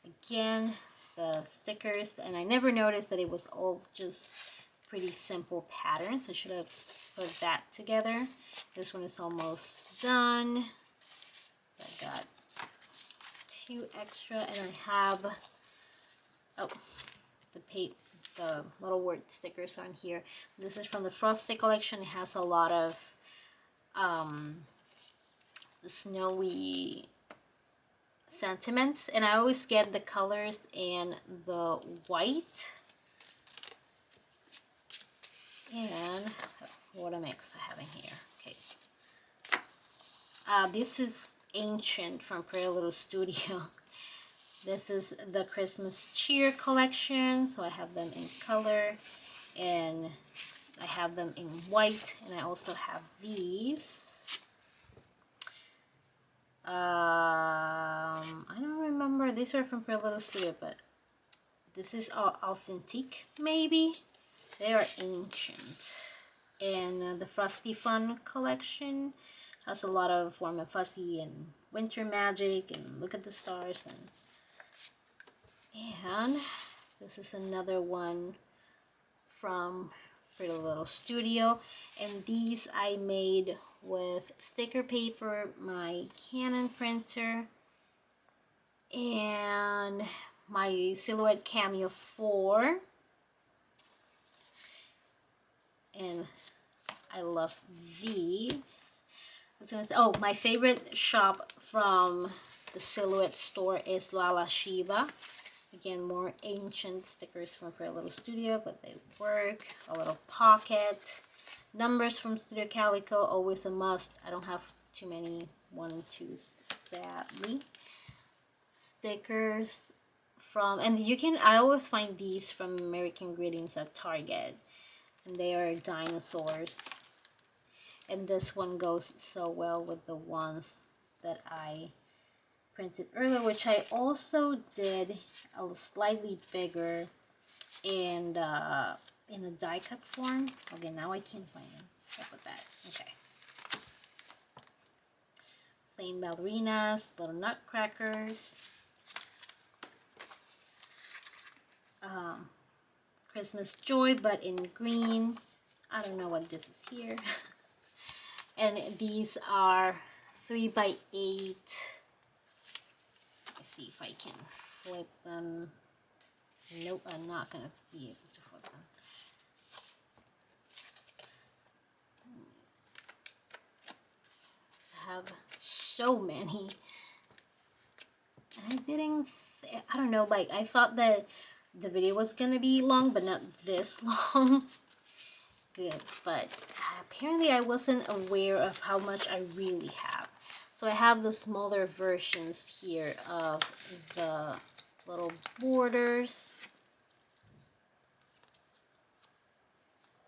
A: Again, the stickers, and I never noticed that it was all just pretty simple patterns. I should have put that together. This one is almost done. So I got 2 extra, and I have the little word stickers on here. This is from the Frosty collection. It has a lot of snowy sentiments, and I always get the colors and the white. And what a mix I have in here. Okay. This is Ancient from Pretty Little Studio. This is the Christmas Cheer collection, so I have them in color, and I have them in white, and I also have these. I don't remember, these are from Pretty Little Studio, but this is Authentique, maybe? They are ancient. And the Frosty Fun collection has a lot of Warm and Fuzzy and Winter Magic and Look at the Stars, and this is another one from Pretty Little Studio, and these I made with sticker paper, my Canon printer, and my Silhouette Cameo 4. And I love these. I was gonna say, oh, my favorite shop from the Silhouette store is Lala Shiva. Again, more ancient stickers from Pretty Little Studio, but they work. A little pocket. Numbers from Studio Calico, always a must. I don't have too many 1 and 2s, sadly. Stickers from, and you can, I always find these from American Greetings at Target. And they are dinosaurs. And this one goes so well with the ones that I printed earlier, which I also did a slightly bigger and in a die cut form. Okay, now I can't find them. What's up with that? Okay. Same ballerinas, little nutcrackers. Christmas Joy, but in green. I don't know what this is here. And these are 3x8. Let's see if I can flip them. Nope, I'm not gonna be able to flip them. I have so many. And I don't know, like I thought that the video was gonna be long, but not this long. Good, but apparently I wasn't aware of how much I really have. So I have the smaller versions here of the little borders.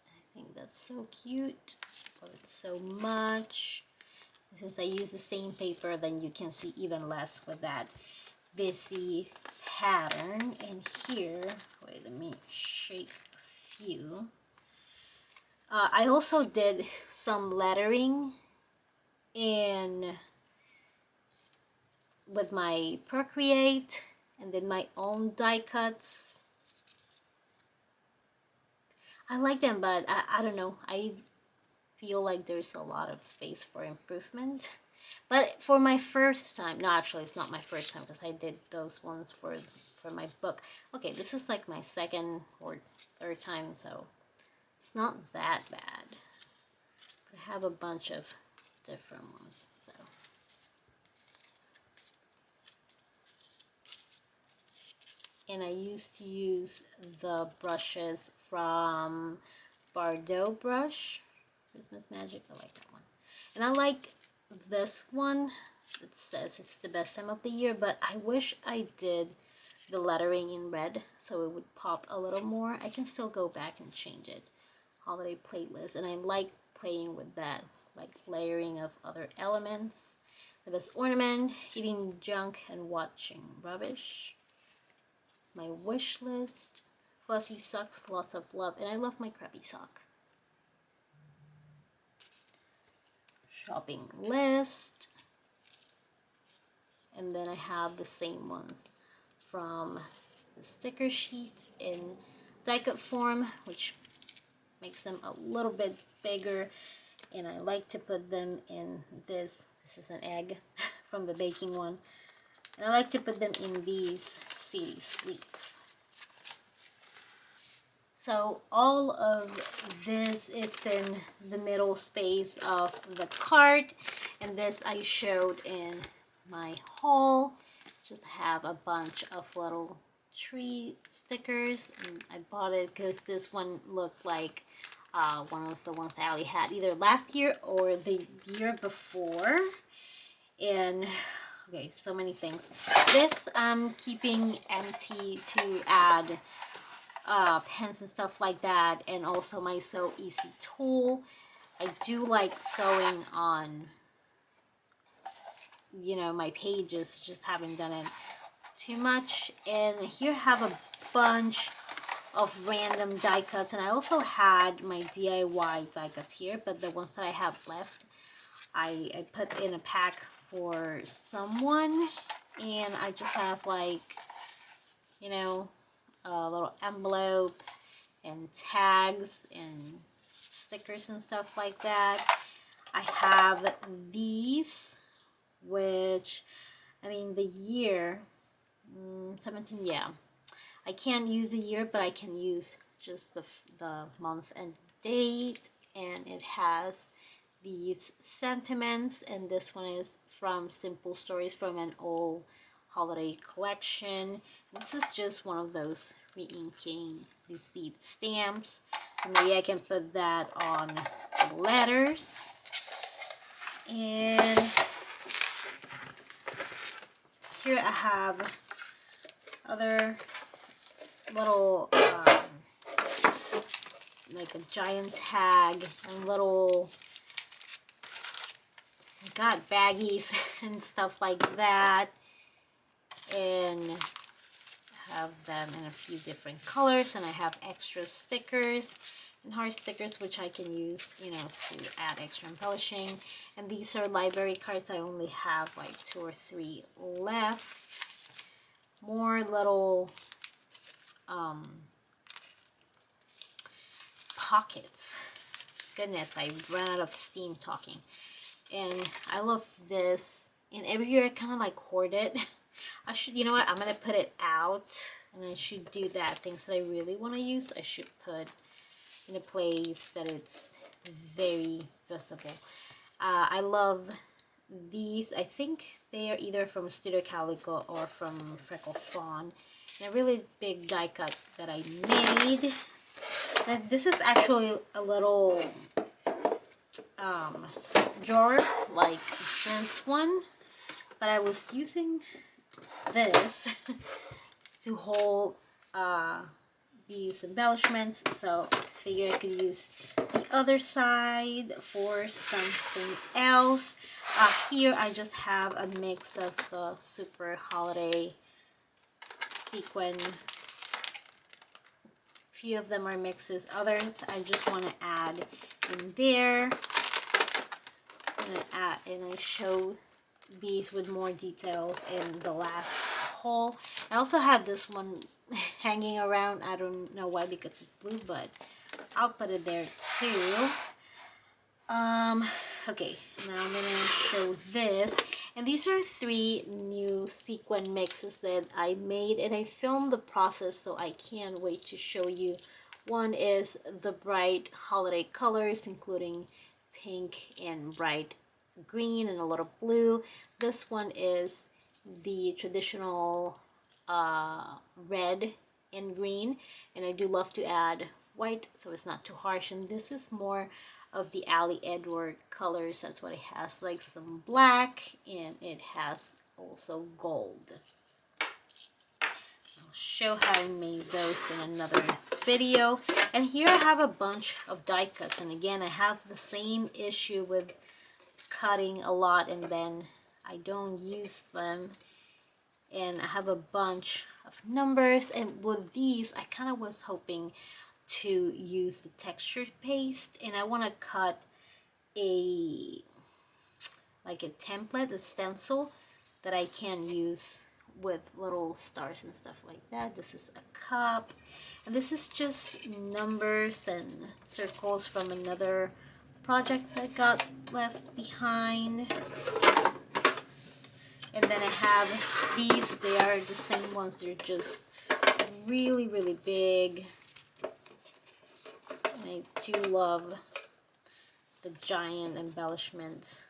A: I think that's so cute, but it's so much. Since I use the same paper, then you can see even less with that busy pattern. And here, wait, let me shake a few. I also did some lettering with my Procreate, and then my own die cuts. I like them, but I don't know. I feel like there's a lot of space for improvement. But for my first time, no, actually it's not my first time because I did those ones for my book. Okay, this is like my second or third time, so it's not that bad. But I have a bunch of different ones, so. And I used to use the brushes from Bardot brush, Christmas Magic. I like that one. And I like this one. It says it's the best time of the year, but I wish I did the lettering in red so it would pop a little more. I can still go back and change it. Holiday playlist, and I like playing with that, like layering of other elements. The best ornament, eating junk and watching rubbish. My wish list, fuzzy socks, lots of love, and I love my crappy sock. Shopping list, and then I have the same ones from the sticker sheet in die cut form, which makes them a little bit bigger, and I like to put them in this is an egg from the baking one, and I like to put them in these city sweeps. So all of this is in the middle space of the cart, and this I showed in my haul. Just have a bunch of little tree stickers, and I bought it because this one looked like one of the ones Ali had either last year or the year before. And okay, so many things. This I'm keeping empty to add pens and stuff like that, and also my Sew Easy tool. I do like sewing on, you know, my pages, just haven't done it too much. And here I have a bunch of random die cuts, and I also had my DIY die cuts here, but the ones that I have left I put in a pack for someone, and I just have like, you know, a little envelope and tags and stickers and stuff like that. I have these, which, I mean, the year, 17, yeah. I can't use the year, but I can use just the month and date, and it has these sentiments, and this one is from Simple Stories from an old holiday collection. This is just one of those re-inking received stamps, so maybe I can put that on the letters. And here I have other little like a giant tag and little baggies and stuff like that, and have them in a few different colors, and I have extra stickers and heart stickers which I can use, you know, to add extra embellishing. And these are library cards. I only have like 2 or 3 left. More little pockets. Goodness, I ran out of steam talking. And I love this, and every year I kind of like hoard it. I should, you know what, I'm gonna put it out, and I should do that. Things that I really want to use, I should put in a place that it's very visible. I love these. I think they are either from Studio Calico or from Freckle Fawn. And a really big die cut that I made. And this is actually a little drawer like this one, but I was using this to hold these embellishments, so I figured I could use the other side for something else. Here I just have a mix of the super holiday sequin. Few of them are mixes, others I just want to add in there. And I show these with more details in the last haul. I also had this one hanging around. I don't know why, because it's blue, but I'll put it there too. Okay, now I'm gonna show this. And these are 3 new sequin mixes that I made, and I filmed the process, so I can't wait to show you. One is the bright holiday colors, including pink and bright green and a lot of blue. This one is the traditional red and green, and I do love to add white so it's not too harsh. And this is more of the Ali Edward colors. That's what it has, like some black, and it has also gold. I'll show how I made those in another video. And here I have a bunch of die cuts, and again I have the same issue with cutting a lot and then I don't use them. And I have a bunch of numbers, and with these I kind of was hoping to use the texture paste, and I want to cut a like a template, a stencil that I can use with little stars and stuff like that. This is a cup, and this is just numbers and circles from another project that got left behind. And then I have these. They are the same ones. They're just really, really big. And I do love the giant embellishments.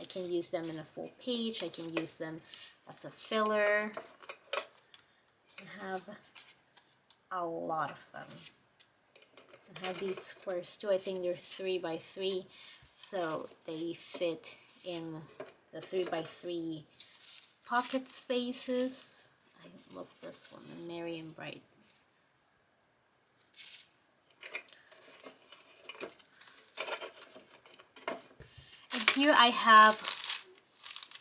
A: I can use them in a full page. I can use them as a filler. I have a lot of them. I have these squares too. I think they're 3 by 3, so they fit in the 3 by 3 pocket spaces. I love this one, Merry and Bright. And here I have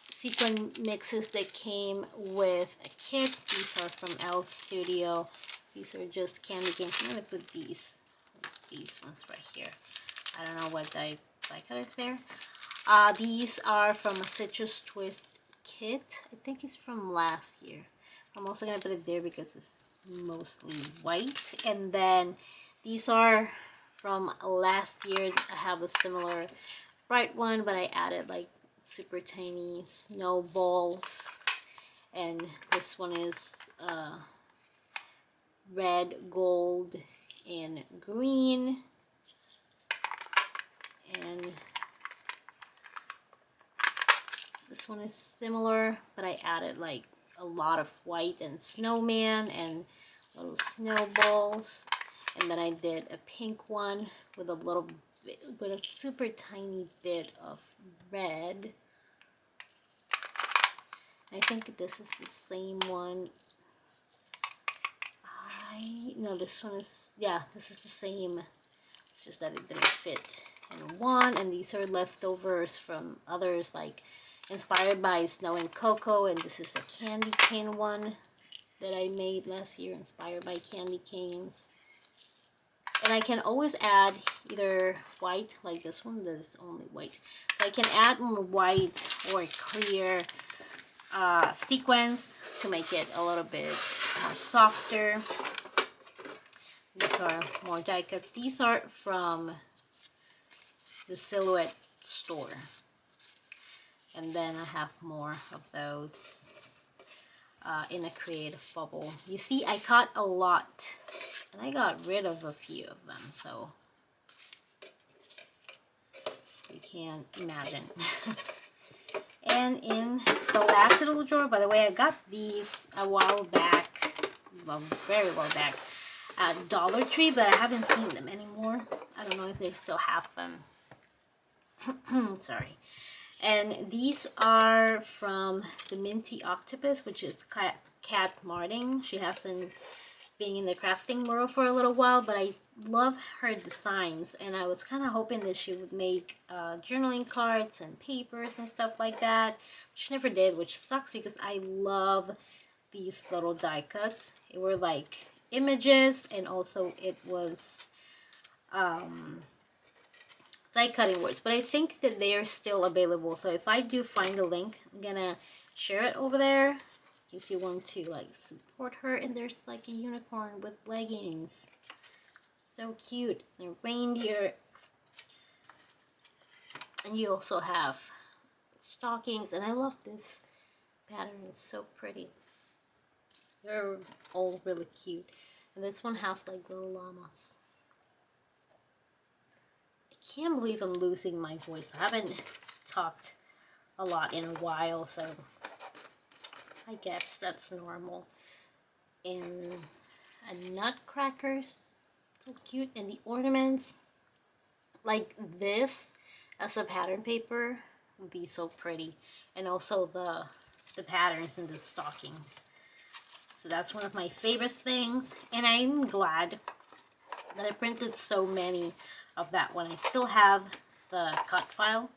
A: sequin mixes that came with a kit. These are from Elle Studio. These are just candy canes. I'm gonna put these ones right here. I don't know what die cut is there. These are from a Citrus Twist kit. I think it's from last year. I'm also gonna put it there because it's mostly white. And then these are from last year. I have a similar bright one, but I added like super tiny snowballs. And this one is red, gold, and green. And this one is similar, but I added like a lot of white and snowman and little snowballs. And then I did a pink one with a little bit, with a super tiny bit of red. I think this is the same one. No, this one is, yeah, this is the same. It's just that it didn't fit in one, and these are leftovers from others, like inspired by Snow and Cocoa, and this is a candy cane one that I made last year, inspired by candy canes. And I can always add either white, like this one that is only white. So I can add more white or clear sequins to make it a little bit more softer. These are more die cuts. These are from the Silhouette store. And then I have more of those in a creative bubble. You see, I cut a lot, and I got rid of a few of them, so you can't imagine. And in the last little drawer, by the way, I got these a while back, well, very well back, at Dollar Tree, but I haven't seen them anymore. I don't know if they still have them. Sorry. And these are from the Minty Octopus, which is Kat Martin. She hasn't been in the crafting world for a little while, but I love her designs, and I was kind of hoping that she would make journaling cards and papers and stuff like that. She never did, which sucks because I love these little die cuts. It were like images, and also it was die cutting words, but I think that they are still available. So if I do find a link, I'm gonna share it over there in case you want to like support her. And there's like a unicorn with leggings, so cute, and a reindeer. And you also have stockings, and I love this pattern. It's so pretty. They're all really cute. And this one has like little llamas. I can't believe I'm losing my voice. I haven't talked a lot in a while, so I guess that's normal. And nutcrackers, so cute. And the ornaments, like this as a pattern paper, would be so pretty. And also the patterns in the stockings. So that's one of my favorite things, and I'm glad that I printed so many of that one. I still have the cut file.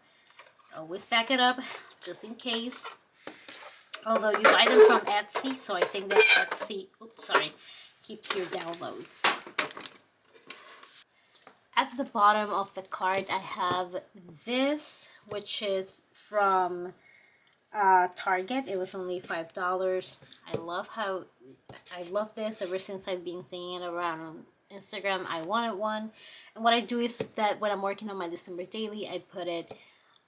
A: Always back it up just in case. Although you buy them from Etsy, so I think that Etsy, oops, sorry, keeps your downloads. At the bottom of the card, I have this, which is from Target. It was only $5. I love this ever since I've been seeing it around on Instagram. I wanted one, and what I do is that when I'm working on my December daily, I put it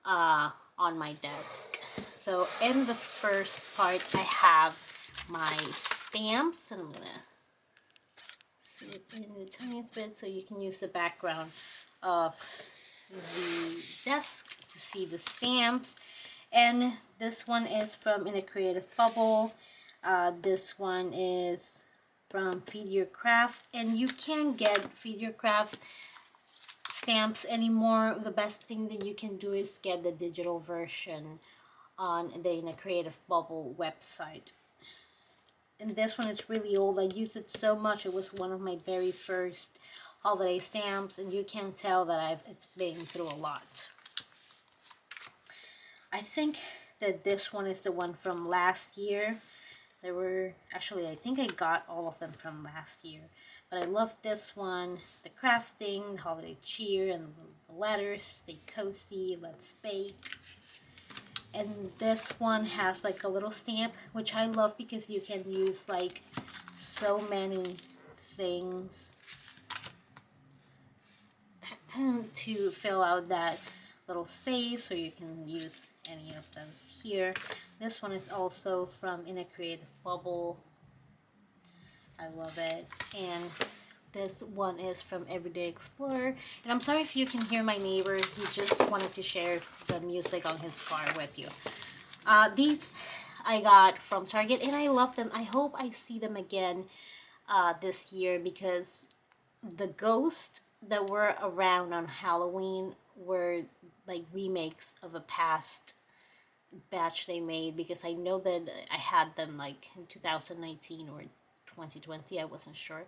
A: on my desk. So in the first part, I have my stamps, and I'm gonna see it in the tiniest bit so you can use the background of the desk to see the stamps. And this one is from In a Creative Bubble. This one is from Feed Your Craft, and you can't get Feed Your Craft stamps anymore. The best thing that you can do is get the digital version on the In a Creative Bubble website. And this one is really old. I used it so much. It was one of my very first holiday stamps, and you can tell that it's been through a lot. I think that this one is the one from last year. There were, actually, I think I got all of them from last year. But I love this one, the crafting, holiday cheer, and the letters, stay cozy, let's bake. And this one has like a little stamp, which I love because you can use like so many things to fill out that little space, or you can use any of those here. This one is also from In a Creative Bubble. I love it. And this one is from Everyday Explorer. And I'm sorry if you can hear my neighbor. He just wanted to share the music on his car with you. These I got from Target, and I love them. I hope I see them again this year, because the ghosts that were around on Halloween were like remakes of a past batch they made, because I know that I had them like in 2019 or 2020, I wasn't sure.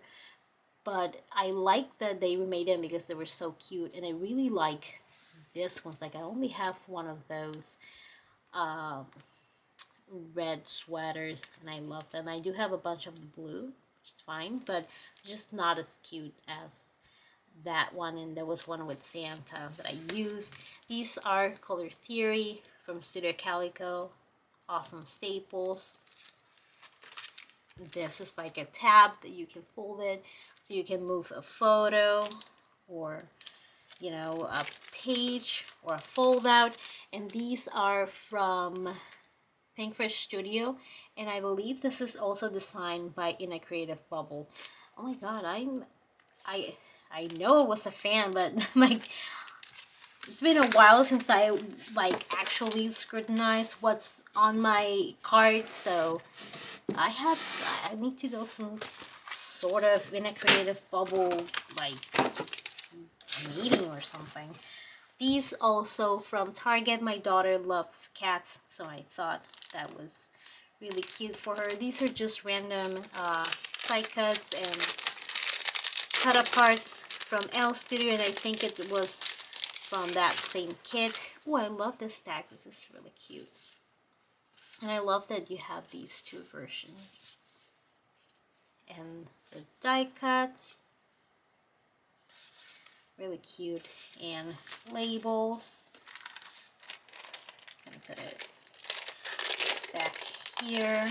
A: But I like that they remade them because they were so cute, and I really like this one's. Like, I only have one of those red sweaters, and I love them. I do have a bunch of the blue, which is fine, but just not as cute as that one. And there was one with Santa that I used. These are Color Theory from Studio Calico. Awesome staples. This is like a tab that you can fold it, so you can move a photo, or you know, a page, or a fold out. And these are from Pinkfish Studio, and I believe this is also designed by In a Creative Bubble. Oh my god, I know I was a fan, but like, it's been a while since I like actually scrutinized what's on my card, so I need to go some sort of In a Creative Bubble like meeting or something. These also from Target. My daughter loves cats, so I thought that was really cute for her. These are just random die cuts and cut aparts from Elle Studio, and I think it was from that same kit. Oh, I love this tag. This is really cute. And I love that you have these two versions. And the die cuts, really cute. And labels. I'm gonna put it back here.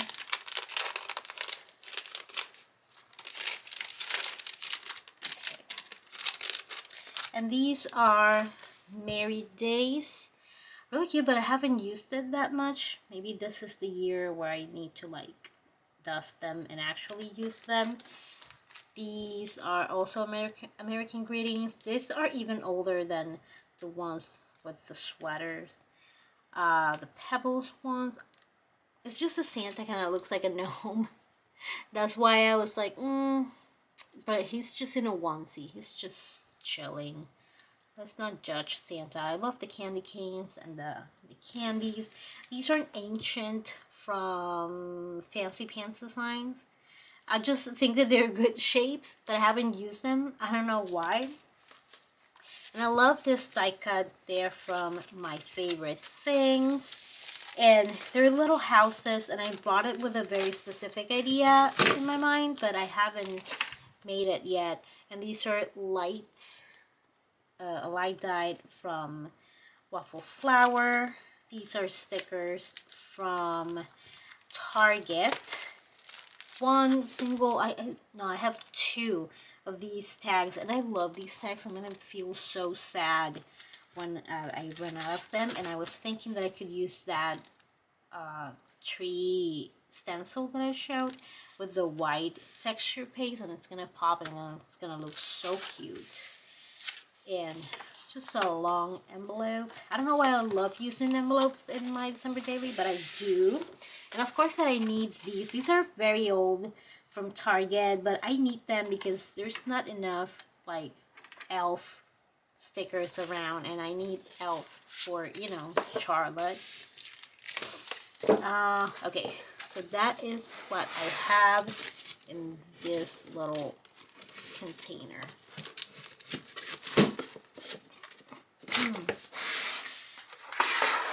A: Okay. And these are Merry Days. Really cute, but I haven't used it that much. Maybe this is the year where I need to like dust them and actually use them. These are also American Greetings. These are even older than the ones with the sweaters. The Pebbles ones. It's just a Santa kind of looks like a gnome. That's why I was like, but he's just in a onesie. He's just chilling. Let's not judge Santa. I love the candy canes and the candies. These are ancient from Fancy Pants Designs. I just think that they're good shapes, but I haven't used them. I don't know why. And I love this die cut. They're from My Favorite Things. And they're little houses, and I bought it with a very specific idea in my mind, but I haven't made it yet. And these are lights, a light dyed from Waffle Flower. These are stickers from Target. One single, I have two of these tags, and I love these tags. I'm gonna feel so sad when I run out of them, and I was thinking that I could use that tree stencil that I showed with the white texture paste, and it's gonna pop and it's gonna look so cute. And just a long envelope. I don't know why I love using envelopes in my December daily, but I do. And of course that I need these. These are very old from Target, but I need them because there's not enough like elf stickers around, and I need elves for, you know, Charlotte. Okay, so that is what I have in this little container.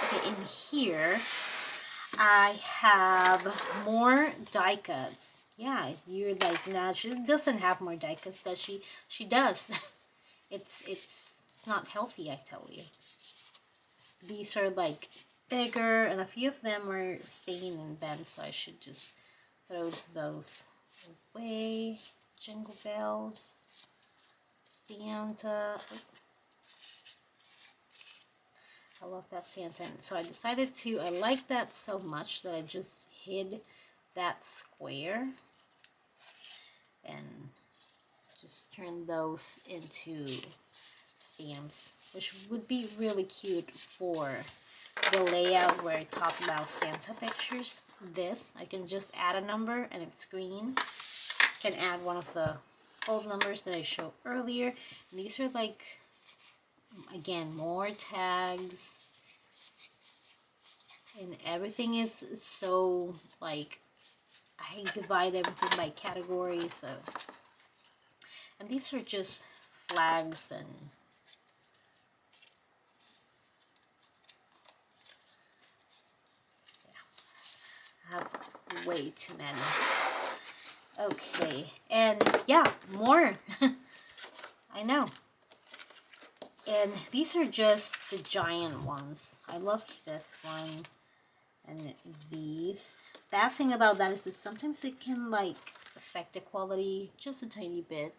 A: Okay, in here I have more die cuts. Yeah, you're like, nah, she doesn't have more die cuts, does she? She does. It's not healthy, I tell you. These are like bigger, and a few of them are staying in bed, so I should just throw those away. Jingle Bells, Santa. I love that Santa. And so I decided to, I like that so much that I just hid that square and just turn those into stamps, which would be really cute for the layout where I talk about Santa pictures. This, I can just add a number and it's green. Can add one of the old numbers that I showed earlier. And these are like, again, more tags. And everything is so, like, I divide everything by category, so. And these are just flags and I have way too many. Okay, and yeah, more. I know. And these are just the giant ones. I love this one and these. Bad thing about that is that sometimes it can like affect the quality just a tiny bit.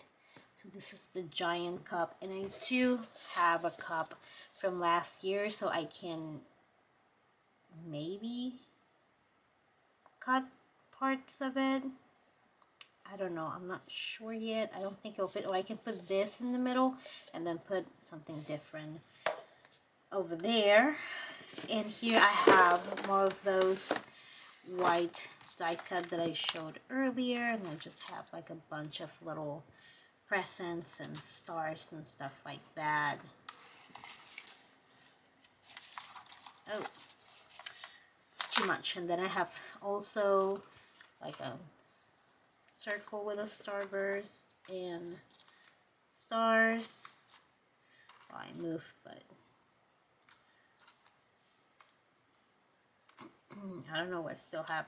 A: So this is the giant cup, and I do have a cup from last year, so I can maybe cut parts of it. I don't know, I'm not sure yet. I don't think it'll fit. Or I can put this in the middle and then put something different over there. And here I have more of those white die cut that I showed earlier, and I just have like a bunch of little presents and stars and stuff like that. Oh, it's too much. And then I have also like a circle with a starburst and stars. Well, I moved, but I don't know. I still have.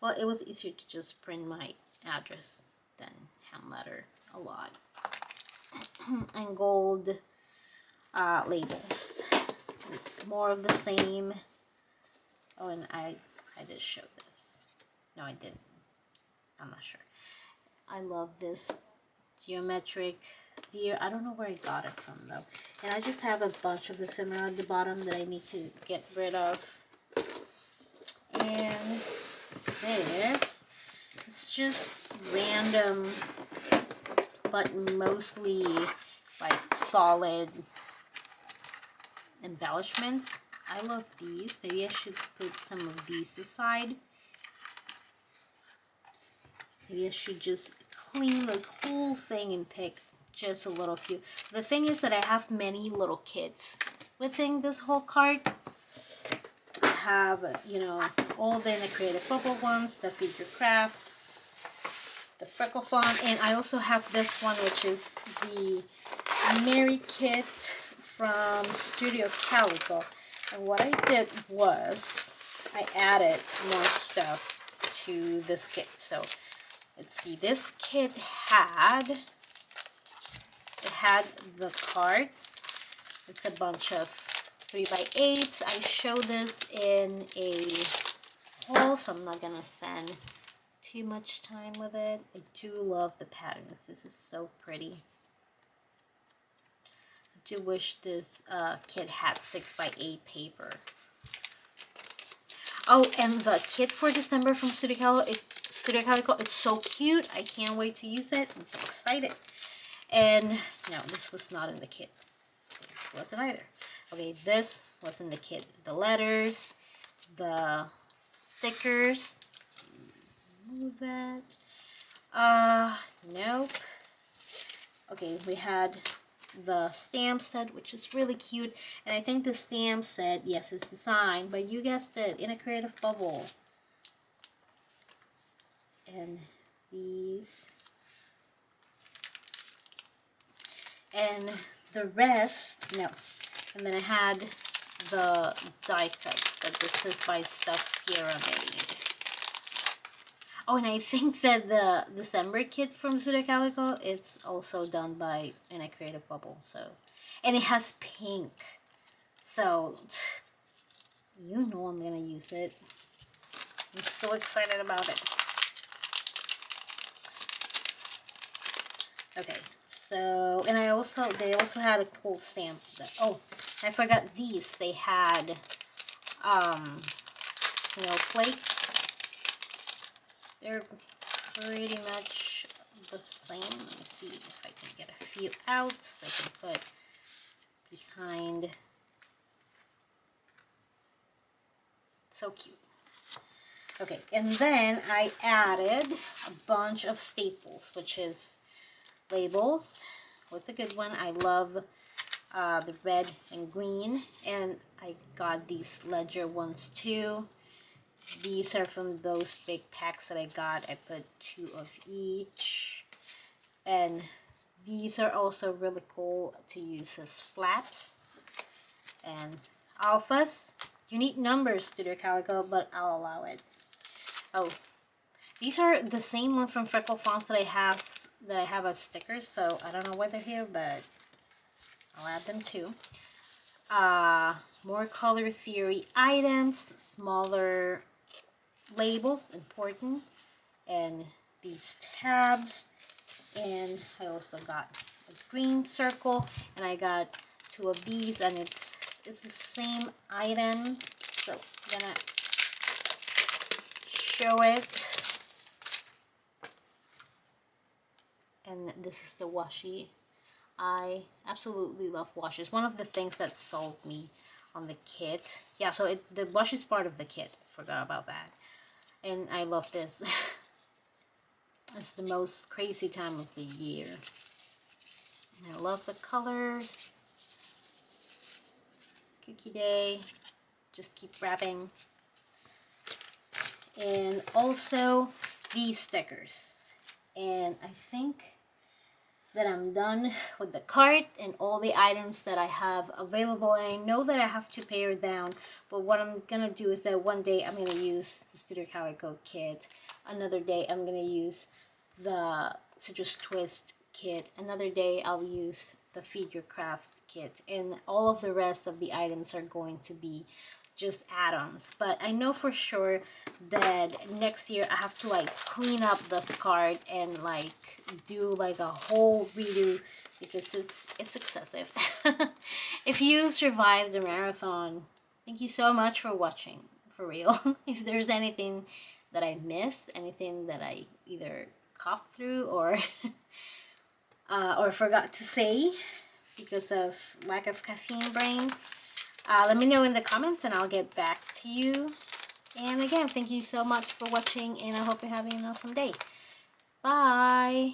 A: Well, it was easier to just print my address than hand letter a lot. And gold labels. It's more of the same. Oh, and I did show this. No, I didn't. I'm not sure. I love this geometric deer. I don't know where I got it from though. And I just have a bunch of ephemera at the bottom that I need to get rid of. And this, it's just random, but mostly like solid embellishments. I love these. Maybe I should put some of these aside. Maybe I should just clean this whole thing and pick just a little few. The thing is that I have many little kits within this whole cart. I have, you know, all the Creative Bubble ones, the Figure Craft, the Freckle Font, and I also have this one, which is the Mary kit from Studio Calico. And what I did was I added more stuff to this kit. So let's see, this kit had the cards. It's a bunch of 3x8s. I show this in a haul, so I'm not gonna spend too much time with it. I do love the patterns. This is so pretty. I do wish this kit had 6x8 paper. Oh, and the kit for December from Studio Calico, it's so cute. I can't wait to use it. I'm so excited. And no, this was not in the kit. This wasn't either. Okay, this was in the kit. The letters, the stickers. Move that. Nope. Okay, we had the stamp set, which is really cute. And I think the stamp set, yes, is designed, but you guessed it, in a Creative Bubble. And these. And the rest, no. And then I had the die cuts, but this is by Stuff Sierra made. Oh, and I think that the December kit from Studio Calico, it's also done by In a Creative Bubble. So, and it has pink. So, you know I'm gonna use it. I'm so excited about it. Okay, so, and they also had a cool stamp. Oh, I forgot these. They had snowflakes. They're pretty much the same. Let me see if I can get a few out so I can put behind. So cute. Okay, and then I added a bunch of staples, which is labels. What's a good one? I love the red and green, and I got these ledger ones too. These are from those big packs that I got. I put 2 of each. And these are also really cool to use as flaps. And alphas. You need numbers, Studio Calico, but I'll allow it. Oh, these are the same one from Freckle Fonts that I have as stickers. So I don't know why they're here, but I'll add them too. More color theory items, smaller labels, important, and these tabs. And I also got a green circle, and I got 2 of these, and it's the same item, so I'm gonna show it. And this is the washi. I absolutely love washes. One of the things that sold me on the kit. Yeah, so the washi is part of the kit. Forgot about that. And I love this. It's the most crazy time of the year. And I love the colors. Cookie Day. Just keep wrapping. And also these stickers. And I think that I'm done with the cart and all the items that I have available. And I know that I have to pare down, but what I'm gonna do is that one day I'm gonna use the Studio Calico kit, another day I'm gonna use the Citrus Twist kit, another day I'll use the Feed Your Craft kit, and all of the rest of the items are going to be just add-ons. But I know for sure that next year I have to like clean up this card and like do like a whole redo because it's excessive. If you survived the marathon, thank you so much for watching, for real. If there's anything that I missed, anything that I either coughed through or forgot to say because of lack of caffeine brain, let me know in the comments and I'll get back to you. And again, thank you so much for watching, and I hope you're having an awesome day. Bye!